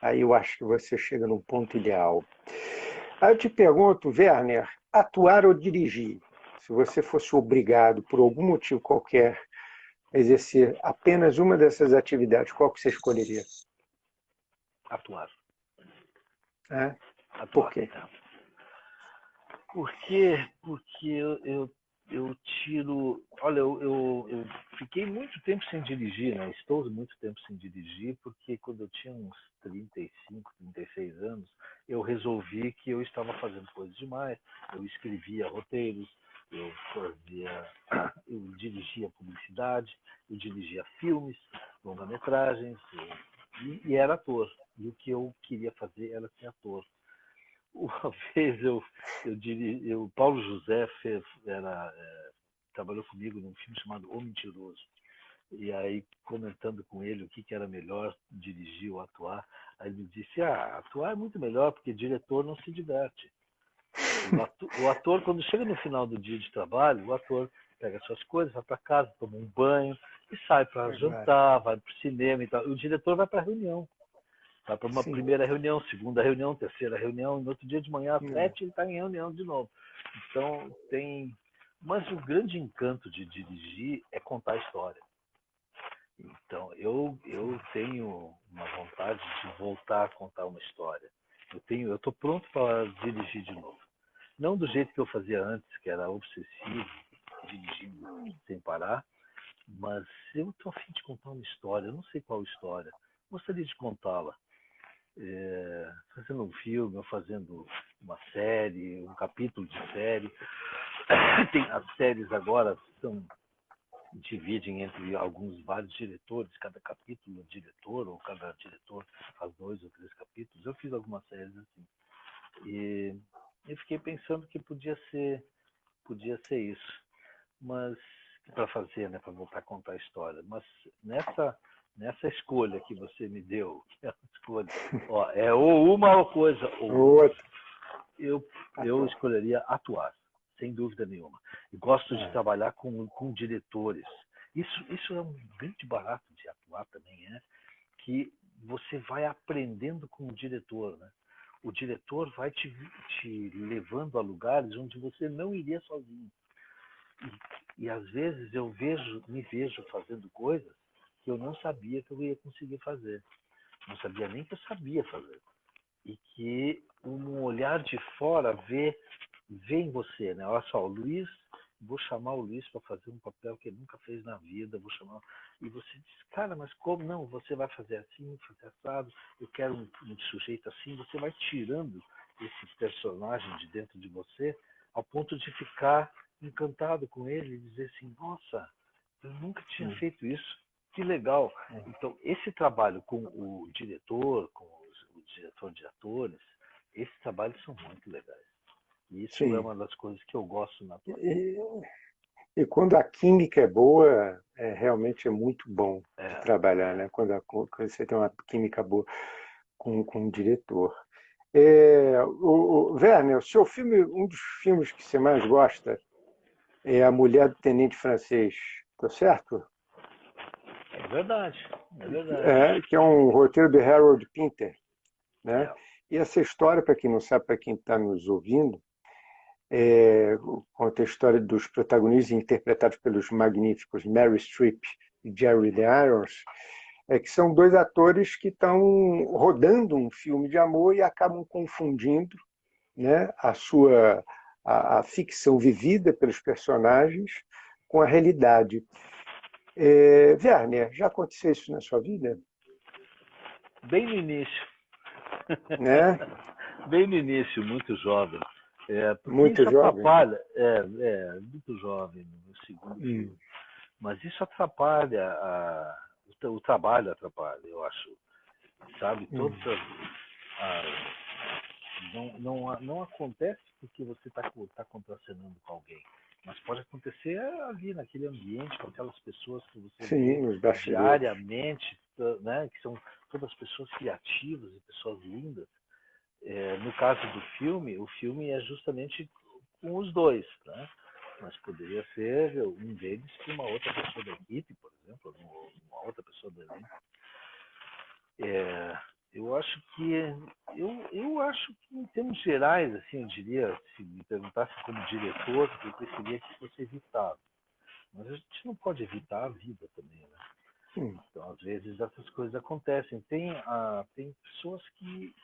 aí eu acho que você chega num ponto ideal. Aí eu te pergunto, Werner, atuar ou dirigir? Se você fosse obrigado, por algum motivo qualquer, a exercer apenas uma dessas atividades, qual que você escolheria? Atuar. É? Por Atuar. quê? É. Por quê? Porque eu tiro. Olha, eu fiquei muito tempo sem dirigir, né? Estou muito tempo sem dirigir, porque quando eu tinha uns 35, 36 anos, eu resolvi que eu estava fazendo coisas demais. Eu escrevia roteiros, eu fazia. Eu dirigia publicidade, eu dirigia filmes, longa-metragens, e era ator. E o que eu queria fazer era ser ator. Uma vez o Paulo José trabalhou comigo num filme chamado O Mentiroso. E aí, comentando com ele o que era melhor dirigir ou atuar, aí ele me disse: atuar é muito melhor, porque diretor não se diverte. O ator, quando chega no final do dia de trabalho, o ator pega suas coisas, vai para casa, toma um banho e sai para É claro. jantar, vai para o cinema e tal. O diretor vai para a reunião. Vai para uma sim. primeira reunião, segunda reunião, terceira reunião, e no outro dia de manhã às Hum. 7 ele está em reunião de novo. Então tem. Mas o grande encanto de dirigir é contar a história. Então eu tenho uma vontade de voltar a contar uma história. Eu estou pronto para dirigir de novo. Não do jeito que eu fazia antes, que era obsessivo, dirigindo sem parar, mas eu estou a fim de contar uma história. Eu não sei qual história. Gostaria de contá-la. Fazendo um filme, ou fazendo uma série, um capítulo de série. As séries agora dividem entre vários diretores, cada capítulo é diretor, ou cada diretor faz 2 ou 3 capítulos. Eu fiz algumas séries assim. E eu fiquei pensando que podia ser isso. Mas para fazer, né, para voltar a contar a história. Mas nessa escolha que você me deu, que é uma escolha, ó, é ou uma coisa ou outra, eu escolheria atuar, sem dúvida nenhuma. E gosto de trabalhar com diretores. Isso é um grande barato de atuar também, que você vai aprendendo com o diretor, né? O diretor vai te levando a lugares onde você não iria sozinho. E às vezes me vejo fazendo coisas que eu não sabia que eu ia conseguir fazer. Não sabia nem que eu sabia fazer. E que um olhar de fora vê em você, né? Olha só, o Luiz, vou chamar o Luiz para fazer um papel que ele nunca fez na vida, vou chamar. E você diz, cara, mas como não? Você vai fazer assim, fazer assado, eu quero um sujeito assim, você vai tirando esse personagem de dentro de você ao ponto de ficar encantado com ele e dizer assim, nossa, eu nunca tinha feito isso, que legal. Então, esse trabalho com o diretor, com o diretor de atores, esses trabalhos são muito legais. E isso é Sim. uma das coisas que eu gosto na atuação. E quando a química é boa, realmente é muito bom de trabalhar, né? Quando você tem uma química boa com o diretor. Werner, o seu filme, um dos filmes que você mais gosta é A Mulher do Tenente Francês, tá certo? É verdade, é verdade. Que é um roteiro de Harold Pinter, né? É. E essa história, para quem não sabe, para quem está nos ouvindo, conta a história dos protagonistas interpretados pelos magníficos Mary Streep e Jerry Lee Irons, que são 2 atores que estão rodando um filme de amor e acabam confundindo, né, a ficção vivida pelos personagens com a realidade. Werner, já aconteceu isso na sua vida? Bem no início. Né? Bem no início, muito jovem. Porque Muito isso jovem? atrapalha. Muito jovem, no segundo filme. Mas isso atrapalha, o trabalho atrapalha, eu acho. Sabe? Não acontece porque você está contracenando com alguém. Mas pode acontecer ali, naquele ambiente, com aquelas pessoas que você Sim, vê nos bastidores. diariamente, né? Que são todas pessoas criativas e pessoas lindas. No caso do filme, o filme é justamente com os dois, né? Mas poderia ser um deles com uma outra pessoa da equipe, por exemplo, uma outra pessoa do elenco. Eu acho que em termos gerais, assim, eu diria, se me perguntasse como diretor, eu preferia que fosse evitável. Mas a gente não pode evitar a vida também, né? Então, às vezes essas coisas acontecem. Tem pessoas que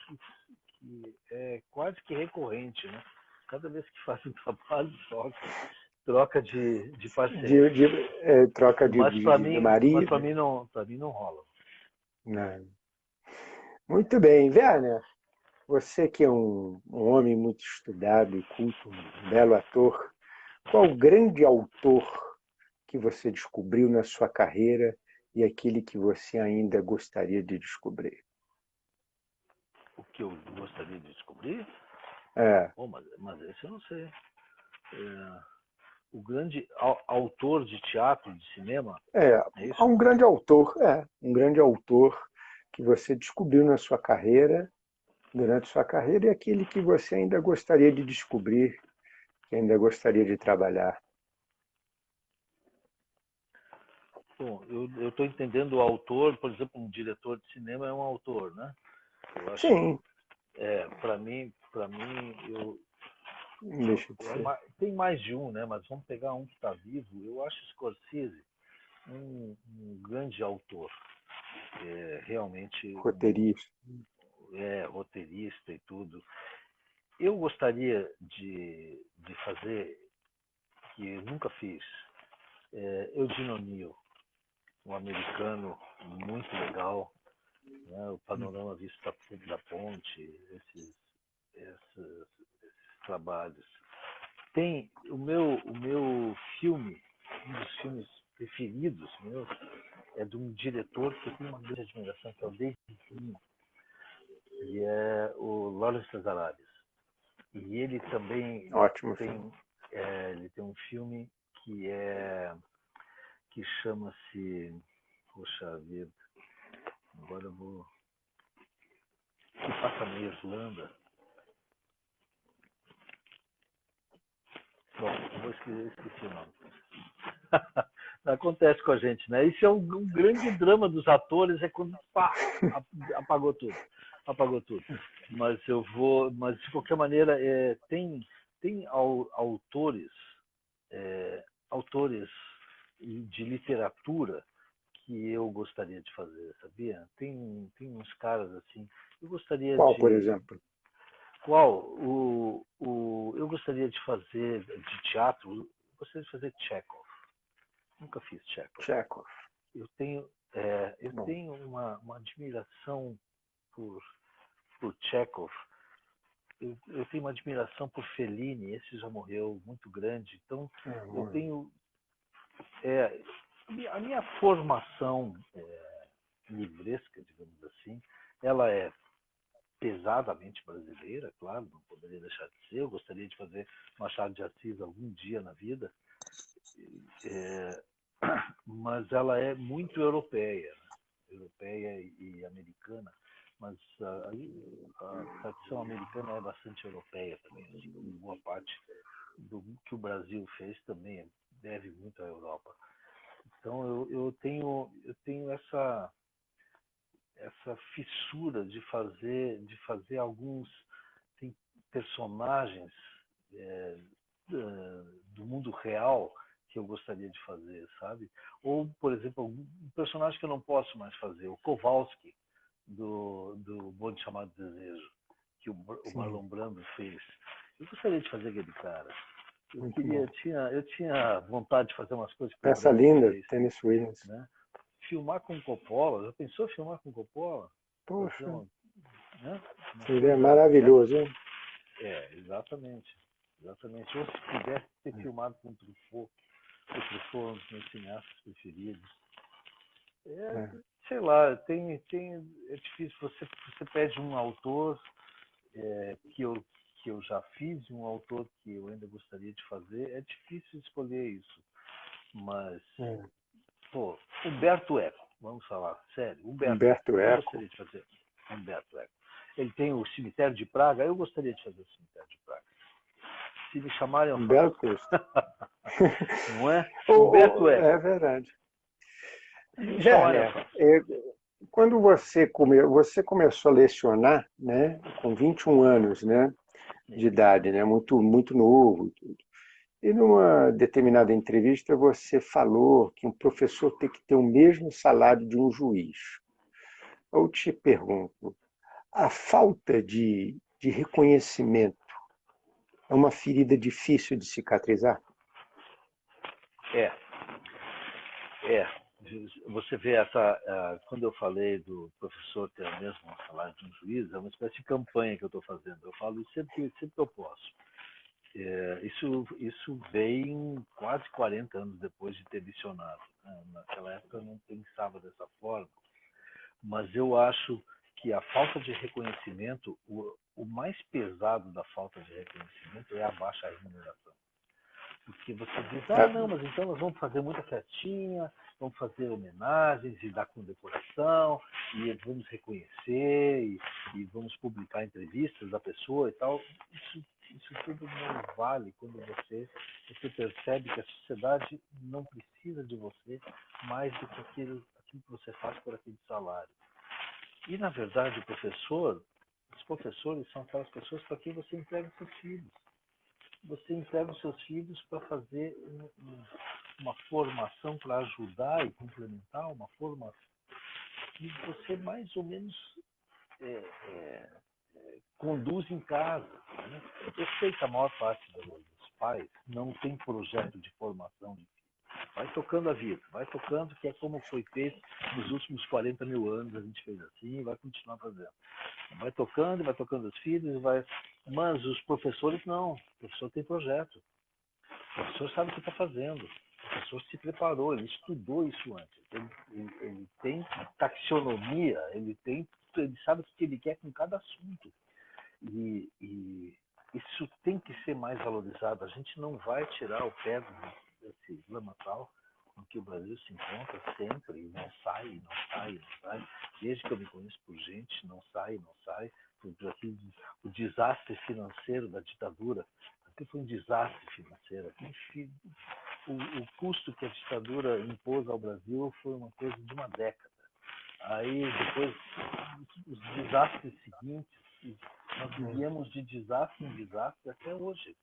é quase que recorrente, né? Cada vez que faz um trabalho, troca de parceiro. Troca Mas de marido. para mim não rola. Né? Muito bem, Werner. Você que é um homem muito estudado e culto, um belo ator, qual o grande autor que você descobriu na sua carreira e aquele que você ainda gostaria de descobrir? O que eu gostaria de descobrir? É, Mas esse eu não sei. O grande autor de teatro, de cinema, é há isso? um grande autor que você descobriu na sua carreira, durante sua carreira, e aquele que você ainda gostaria de descobrir, que ainda gostaria de trabalhar. Bom, eu estou entendendo o autor, por exemplo, um diretor de cinema é um autor, né? Eu acho, Sim, para mim, eu, não deixa de ser. tem mais de um, né? Mas vamos pegar um que está vivo. Eu acho Scorsese um grande autor, realmente Roteirista. roteirista e tudo. Eu gostaria de fazer, que eu nunca fiz, Eugene O'Neill, um americano muito legal, né? O Panorama Vista da Ponte, esses trabalhos. Tem o meu filme, um dos filmes preferidos meus, é de um diretor que eu tenho uma grande admiração, que é o David Lean, e é o Lawrence das Arábias. E ele também Ótimo filme. tem, ele tem um filme que que chama-se, poxa vida, agora eu vou, que passa na Irlanda. Bom, esqueci o nome. Acontece com a gente, né? Isso é um grande drama dos atores, é quando pá, apagou tudo. Apagou tudo. Mas de qualquer maneira, tem autores, autores de literatura que eu gostaria de fazer, sabia? Tem uns caras assim. Eu gostaria Qual, por de. exemplo? Qual? Eu gostaria de fazer de teatro, eu gostaria de fazer Chekhov. Nunca fiz Chekhov. Chekhov. Eu tenho, eu Bom, tenho uma admiração por, por Chekhov. Eu tenho uma admiração por Fellini, esse já morreu muito grande. Então, eu bom. tenho. É, a minha formação livresca, digamos assim, ela é pesadamente brasileira, claro, não poderia deixar de ser. Eu gostaria de fazer Machado de Assis algum dia na vida, é, mas ela é muito europeia, né? Europeia e americana, mas a tradição americana é bastante europeia também, assim como boa parte do que o Brasil fez também deve muito à Europa. Então eu tenho essa fissura de fazer alguns tem personagens é, do mundo real que eu gostaria de fazer, sabe? Ou, por exemplo, um personagem que eu não posso mais fazer, o Kowalski, do Bonde Chamado Desejo, que o Sim, Marlon Brando fez. Eu gostaria de fazer aquele cara. muito bom. Eu tinha vontade de fazer umas coisas que o Peça Brando linda, fez, Tennessee Williams. né? Filmar com Coppola, já pensou filmar com Coppola? Fazer Poxa, né? Uma seria coisa maravilhoso, hein? exatamente. Exatamente. Ou se pudesse ter filmado com o Truffaut é um dos meus cineastas preferidos. É, É. sei lá, é difícil. Você pede um autor que eu já fiz, um autor que eu ainda gostaria de fazer. É difícil escolher isso. Mas, É. pô, Humberto Eco, vamos falar, sério, Humberto Eco. Humberto Eu Eco. gostaria de fazer Humberto Eco. Ele tem o Cemitério de Praga, eu gostaria de fazer o Cemitério de Praga. Se me chamarem, eu Um faço. belo texto. Não é? Humberto Eco. É verdade. Se me chamarem, eu Werner, faço. quando você começou a lecionar, né, com 21 anos, né, de Isso. idade, né, muito, muito novo. E numa determinada entrevista você falou que um professor tem que ter o mesmo salário de um juiz. Eu te pergunto, a falta de reconhecimento é uma ferida difícil de cicatrizar? É, é. Você vê quando eu falei do professor ter o mesmo salário de um juiz, é uma espécie de campanha que eu estou fazendo. Eu falo isso sempre que eu posso. Isso vem quase 40 anos depois de ter licionado, né? Naquela época eu não pensava dessa forma, mas eu acho que a falta de reconhecimento, o mais pesado da falta de reconhecimento é a baixa remuneração. Porque você diz, não, mas então nós vamos fazer muita festinha, vamos fazer homenagens e dar condecoração, e vamos reconhecer, e vamos publicar entrevistas da pessoa e tal. Isso tudo não vale quando você percebe que a sociedade não precisa de você mais do que aquilo que você faz por aquele salário. E, na verdade, os professores são aquelas pessoas para quem você entrega os seus filhos. Você entrega os seus filhos para fazer uma formação, para ajudar e complementar uma formação que você mais ou menos é, é, conduz em casa. Né? Eu sei que a maior parte dos pais não tem projeto de formação de filho. Vai tocando a vida, vai tocando, que é como foi feito nos últimos 40 mil anos, a gente fez assim e vai continuar fazendo. Vai tocando os filhos, mas os professores não. O professor tem projeto. O professor sabe o que está fazendo. O professor se preparou, ele estudou isso antes. Ele tem taxonomia, ele sabe o que ele quer com cada assunto. E isso tem que ser mais valorizado. A gente não vai tirar o pé desse lamaçal em que o Brasil se encontra sempre, e não sai. Desde que eu me conheço por gente, não sai. O desastre financeiro da ditadura, aqui foi um desastre financeiro. O custo que a ditadura impôs ao Brasil foi uma coisa de uma década. Aí depois, os desastres seguintes, nós viemos de desastre em desastre até hoje.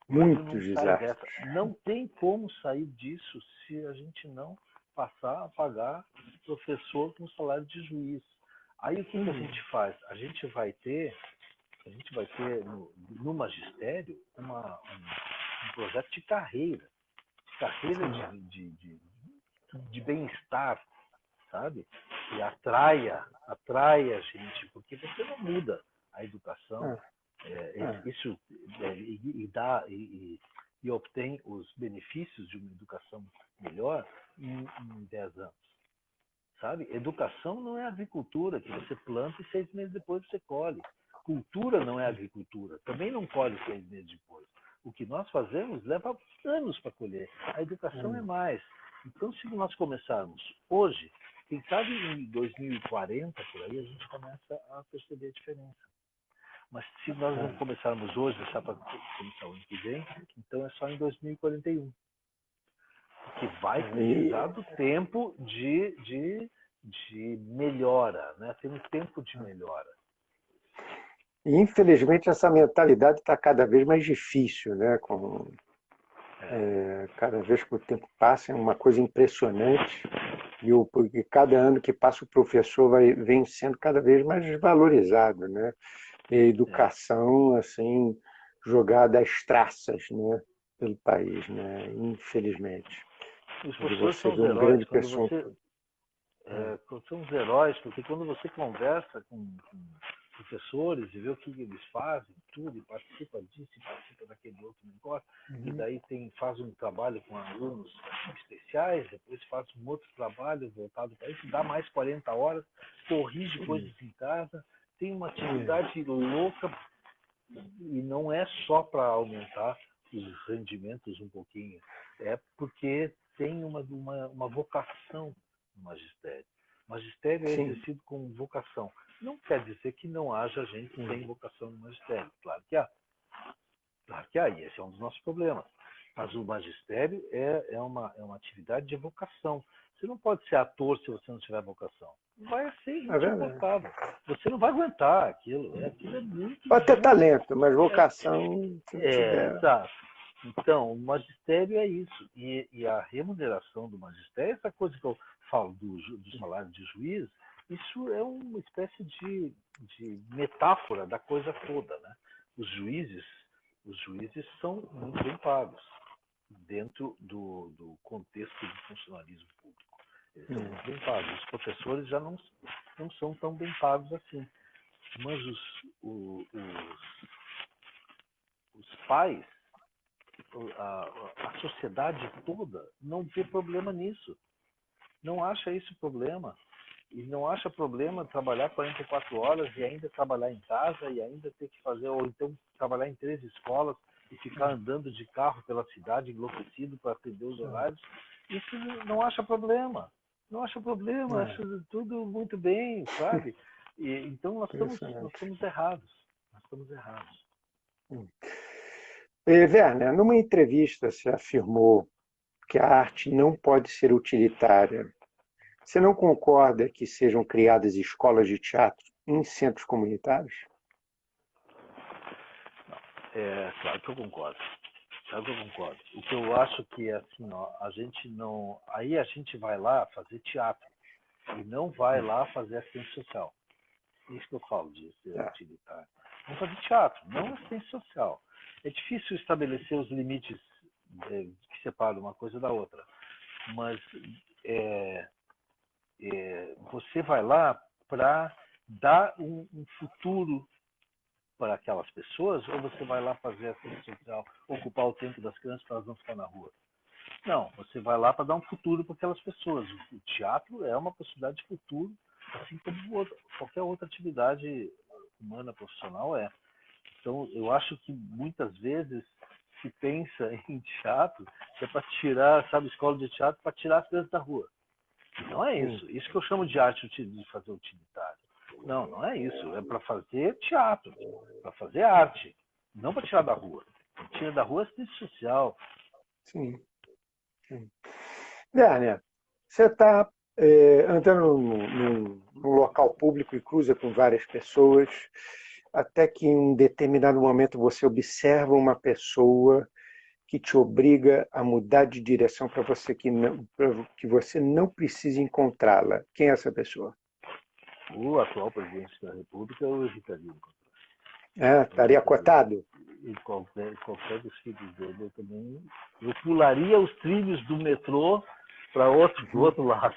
Muitos desastres. Não tem como sair disso se a gente não passar a pagar professor com salário de juiz. Aí o que a gente faz? A gente vai ter no magistério um projeto de carreira de bem-estar, sabe? E atraia a gente, porque você não muda a educação, isso e obtém os benefícios de uma educação melhor em 10 anos, sabe? Educação não é agricultura, que você planta e 6 meses depois você colhe. Cultura não é agricultura, também não colhe 6 meses depois. O que nós fazemos leva anos para colher. A educação é mais. Então, se nós começarmos hoje, quem sabe em 2040, por aí, a gente começa a perceber a diferença. Mas se nós não começarmos hoje, deixar para começar o ano que vem, então é só em 2041. Que vai precisar do tempo de melhora, né? Tem um tempo de melhora. E, infelizmente, essa mentalidade está cada vez mais difícil, né? Cada vez que o tempo passa é uma coisa impressionante, porque cada ano que passa o professor vem sendo cada vez mais desvalorizado, né? E a educação, assim, jogada às traças, né? Pelo país, né? Infelizmente. Os professores são os heróis. São os heróis, porque quando você conversa com professores e vê o que eles fazem, tudo, e participa disso, e participa daquele outro negócio, e daí faz um trabalho com alunos especiais, depois faz um outro trabalho voltado para isso, dá mais 40 horas, corrige coisas em casa, tem uma atividade louca, e não é só para aumentar os rendimentos um pouquinho, é porque tem uma vocação no magistério. O magistério é exercido com vocação. Não quer dizer que não haja gente sem vocação no magistério. Claro que há. Claro que há, e esse é um dos nossos problemas. Mas o magistério é uma atividade de vocação. Você não pode ser ator se você não tiver vocação. Vai ser insuportável. Você não vai aguentar aquilo. Aquilo é muito pode ter talento, mas vocação se não tiver. Exato. Então, o magistério é isso. E a remuneração do magistério, essa coisa que eu falo do salário de juiz, isso é uma espécie de metáfora da coisa toda, né? Os juízes são muito bem pagos dentro do contexto do funcionalismo público. Eles são muito bem pagos. Os professores já não são tão bem pagos assim. Mas os pais, a sociedade toda não vê problema nisso. Não acha isso problema. E não acha problema trabalhar 44 horas e ainda trabalhar em casa e ainda ter que fazer, ou então trabalhar em 3 escolas e ficar andando de carro pela cidade enlouquecido para atender os horários. Isso não acha problema. Não acha problema, acha tudo muito bem, sabe? Então nós estamos errados. Nós estamos errados. Werner, numa entrevista você afirmou que a arte não pode ser utilitária. Você não concorda que sejam criadas escolas de teatro em centros comunitários? Claro que eu concordo. Claro que eu concordo. O que eu acho que é assim, ó, a gente não. Aí a gente vai lá fazer teatro e não vai lá fazer assistência social. Isso que eu falo de ser É. utilitário. Vamos fazer teatro, não assistência social. É difícil estabelecer os limites que separam uma coisa da outra. Mas é, você vai lá para dar um futuro para aquelas pessoas ou você vai lá fazer assistência social, ocupar o tempo das crianças para elas não ficar na rua? Não, você vai lá para dar um futuro para aquelas pessoas. O teatro é uma possibilidade de futuro, assim como qualquer outra atividade humana profissional é. Então, eu acho que muitas vezes se pensa em teatro que é para tirar, sabe, escola de teatro para tirar as crianças da rua. Não é isso. Isso que eu chamo de arte de fazer utilitário. Não, não é isso. É para fazer teatro, para fazer arte, não para tirar da rua. Tira da rua é assistência social. Sim, sim. Werner, você está andando num local público e cruza com várias pessoas, até que em um determinado momento você observa uma pessoa que te obriga a mudar de direção para que você não precise encontrá-la. Quem é essa pessoa? O atual presidente da República eu evitaria. Estaria cotado? E qualquer dos filhos dele eu também. Eu pularia os trilhos do metrô para do outro lado.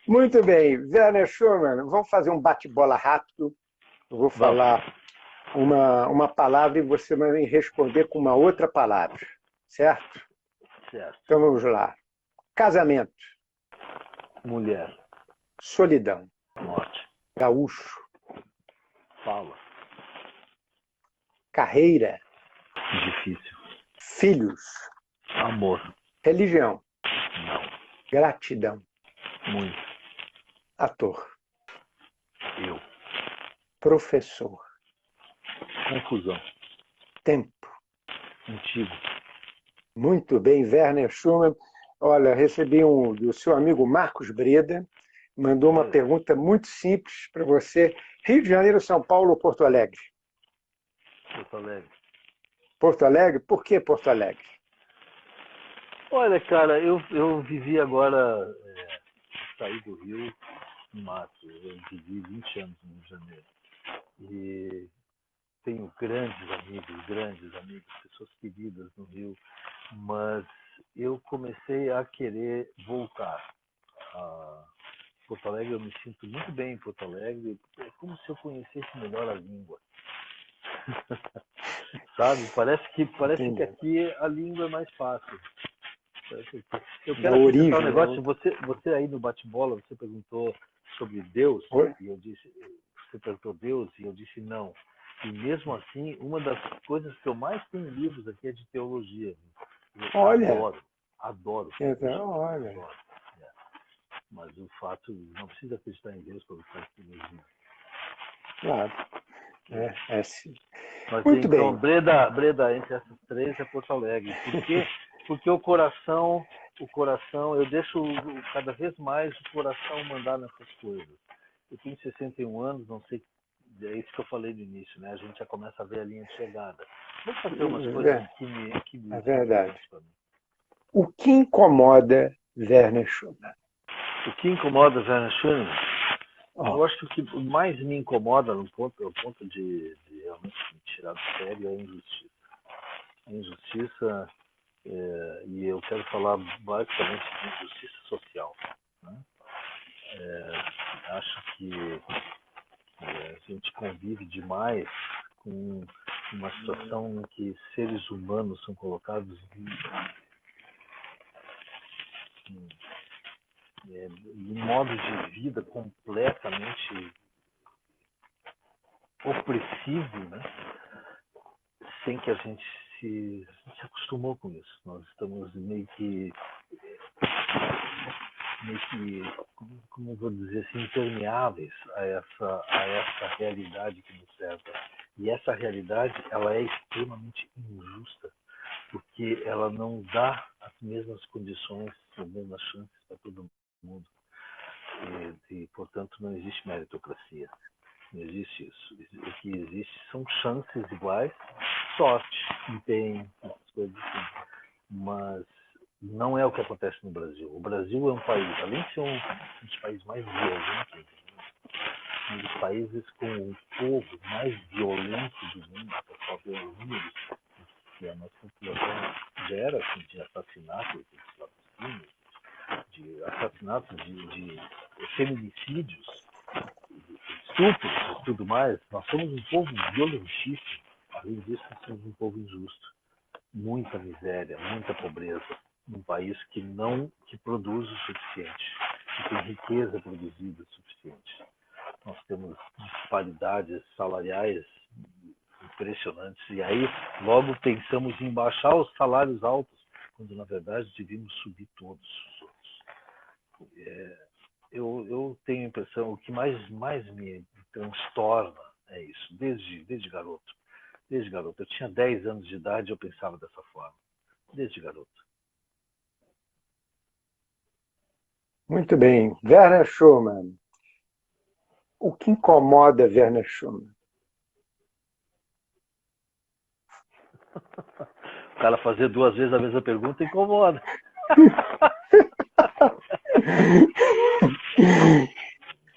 Muito bem. Werner Schumann, vamos fazer um bate-bola rápido. Eu vou Vamos. falar uma palavra e você vai responder com uma outra palavra, certo? Certo. Então vamos lá. Casamento. Mulher. Solidão. Morte. Gaúcho. Fala. Carreira. Difícil. Filhos. Amor. Religião. Não. Gratidão. Muito. Ator. Eu. Professor. Confusão. Tempo. Antigo. Muito bem, Werner Schumann. Olha, recebi do seu amigo Marcos Breda, mandou uma pergunta muito simples para você. Rio de Janeiro, São Paulo ou Porto Alegre? Porto Alegre. Porto Alegre? Por que Porto Alegre? Olha, cara, eu vivi agora, saí do Rio em março. Eu vivi 20 anos no Rio de Janeiro. E tenho grandes amigos, pessoas queridas no Rio, mas eu comecei a querer voltar a Porto Alegre. Eu me sinto muito bem em Porto Alegre, é como se eu conhecesse melhor a língua. Sabe? Parece que aqui a língua é mais fácil. Eu quero acrescentar um negócio. Você aí no bate-bola, você perguntou sobre Deus, e eu disse, você perguntou Deus, e eu disse não. E mesmo assim, uma das coisas que eu mais tenho livros aqui é de teologia. Eu adoro. Olha. Adoro. Mas o fato, não precisa acreditar em Deus para você teologia. Claro. Sim. Mas Muito então, bem. Breda, entre essas três é Porto Alegre. Por quê? Porque o coração, eu deixo cada vez mais o coração mandar nessas coisas. Eu tenho 61 anos, não sei, é isso que eu falei no início, né? A gente já começa a ver a linha de chegada. Vou fazer umas coisas que me É verdade. para mim. O que incomoda Werner Schumann? O que incomoda Werner Schumann? Eu acho que o que mais me incomoda no ponto de realmente me tirar do sério é a injustiça. A injustiça, e eu quero falar basicamente de injustiça social. Né? Acho que a gente convive demais com uma situação em que seres humanos são colocados em um modo de vida completamente opressivo, né? Sem que a gente se acostumou com isso. Nós estamos meio que como eu vou dizer assim, impermeáveis a essa realidade que nos cerca. E essa realidade, ela é extremamente injusta, porque ela não dá a mesmas condições, as mesmas chances para todo mundo. Portanto, não existe meritocracia. Não existe isso. O que existe são chances iguais, sorte, empenho, essas coisas assim. Mas não é o que acontece no Brasil. O Brasil é um país, além de ser um dos países mais violentos, um dos países com o povo mais violento do mundo, por causa dos números que a nossa população gera assim, de assassinatos, de assassinatos, de feminicídios, estupros e tudo mais. Nós somos um povo violentíssimo. Além disso, nós somos um povo injusto. Muita miséria, muita pobreza. Um país que produz o suficiente, que tem riqueza produzida o suficiente. Nós temos disparidades salariais impressionantes. E aí, logo pensamos em baixar os salários altos, quando na verdade devíamos subir todos os outros. Eu tenho a impressão, o que mais me transtorna é isso, desde garoto. Desde garoto. Eu tinha 10 anos de idade e eu pensava dessa forma. Desde garoto. Muito bem. Werner Schumann. O que incomoda Werner Schumann? O cara fazer 2 vezes a mesma pergunta incomoda.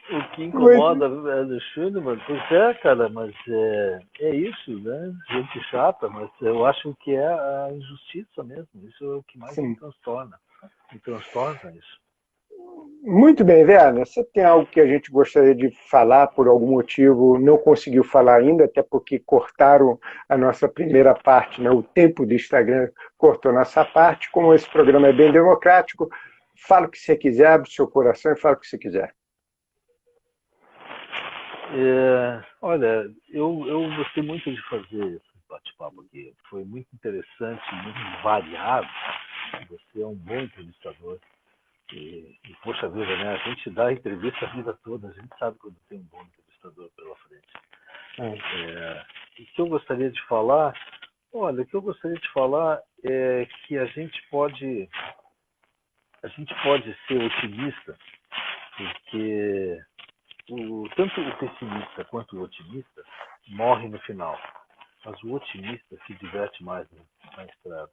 O que incomoda o Schumann, pois é, cara, mas é isso, né? Gente chata, mas eu acho que é a injustiça mesmo. Isso é o que mais me transtorna. Me transtorna isso. Muito bem, Werner. Você tem algo que a gente gostaria de falar, por algum motivo não conseguiu falar ainda, até porque cortaram a nossa primeira parte, né? O tempo do Instagram cortou nossa parte. Como esse programa é bem democrático, fala o que você quiser, abre o seu coração e fala o que você quiser. Olha, eu gostei muito de fazer esse bate-papo aqui. Foi muito interessante, muito variado. Você é um bom entrevistador. Poxa vida, né? A gente dá entrevista a vida toda, a gente sabe quando tem um bom entrevistador pela frente. O que eu gostaria de falar? Olha, o que eu gostaria de falar é que a gente pode ser otimista, porque tanto o pessimista quanto o otimista morre no final, mas o otimista se diverte mais na estrada.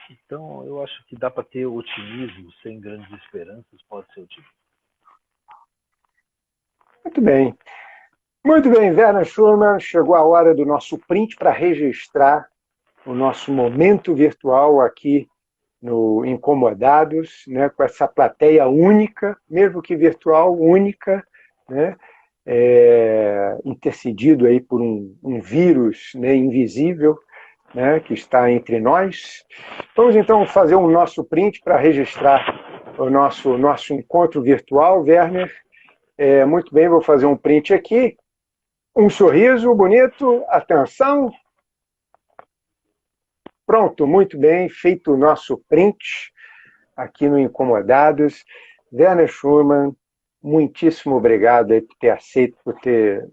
Então, eu acho que dá para ter otimismo sem grandes esperanças, pode ser otimista. Muito bem. Muito bem, Werner Schumann, chegou a hora do nosso print para registrar o nosso momento virtual aqui no Incomodados, né, com essa plateia única, mesmo que virtual, única, né, intercedido aí por um vírus, né, invisível, né, que está entre nós. Vamos então fazer um nosso print para registrar o nosso encontro virtual, Werner. Muito bem, vou fazer um print aqui. Um sorriso bonito, atenção. Pronto, muito bem, feito o nosso print aqui no Incomodados. Werner Schumann, muitíssimo obrigado aí por ter aceito, por ter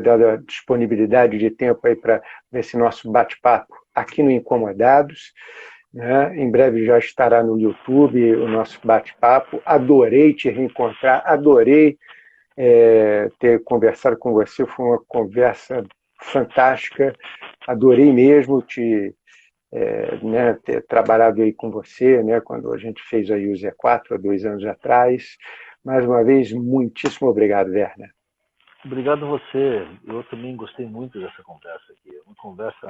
dado a disponibilidade de tempo aí para esse nosso bate-papo aqui no Incomodados. Né? Em breve já estará no YouTube o nosso bate-papo. Adorei te reencontrar, adorei ter conversado com você, foi uma conversa fantástica, adorei mesmo ter trabalhado aí com você, né, quando a gente fez aí o Z4 há 2 anos atrás. Mais uma vez, muitíssimo obrigado, Werner. Obrigado a você. Eu também gostei muito dessa conversa aqui. É uma conversa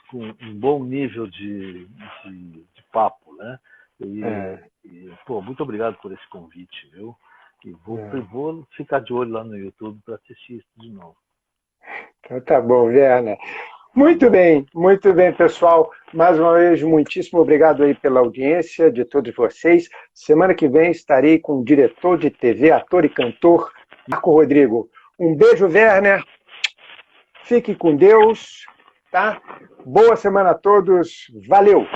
com um bom nível de papo, né? Muito obrigado por esse convite, viu? E vou ficar de olho lá no YouTube para assistir isso de novo. Então tá bom, Werner. Muito bem, pessoal. Mais uma vez, muitíssimo obrigado aí pela audiência de todos vocês. Semana que vem estarei com o diretor de TV, ator e cantor, Marco Rodrigo. Um beijo, Werner. Fique com Deus, tá? Boa semana a todos. Valeu!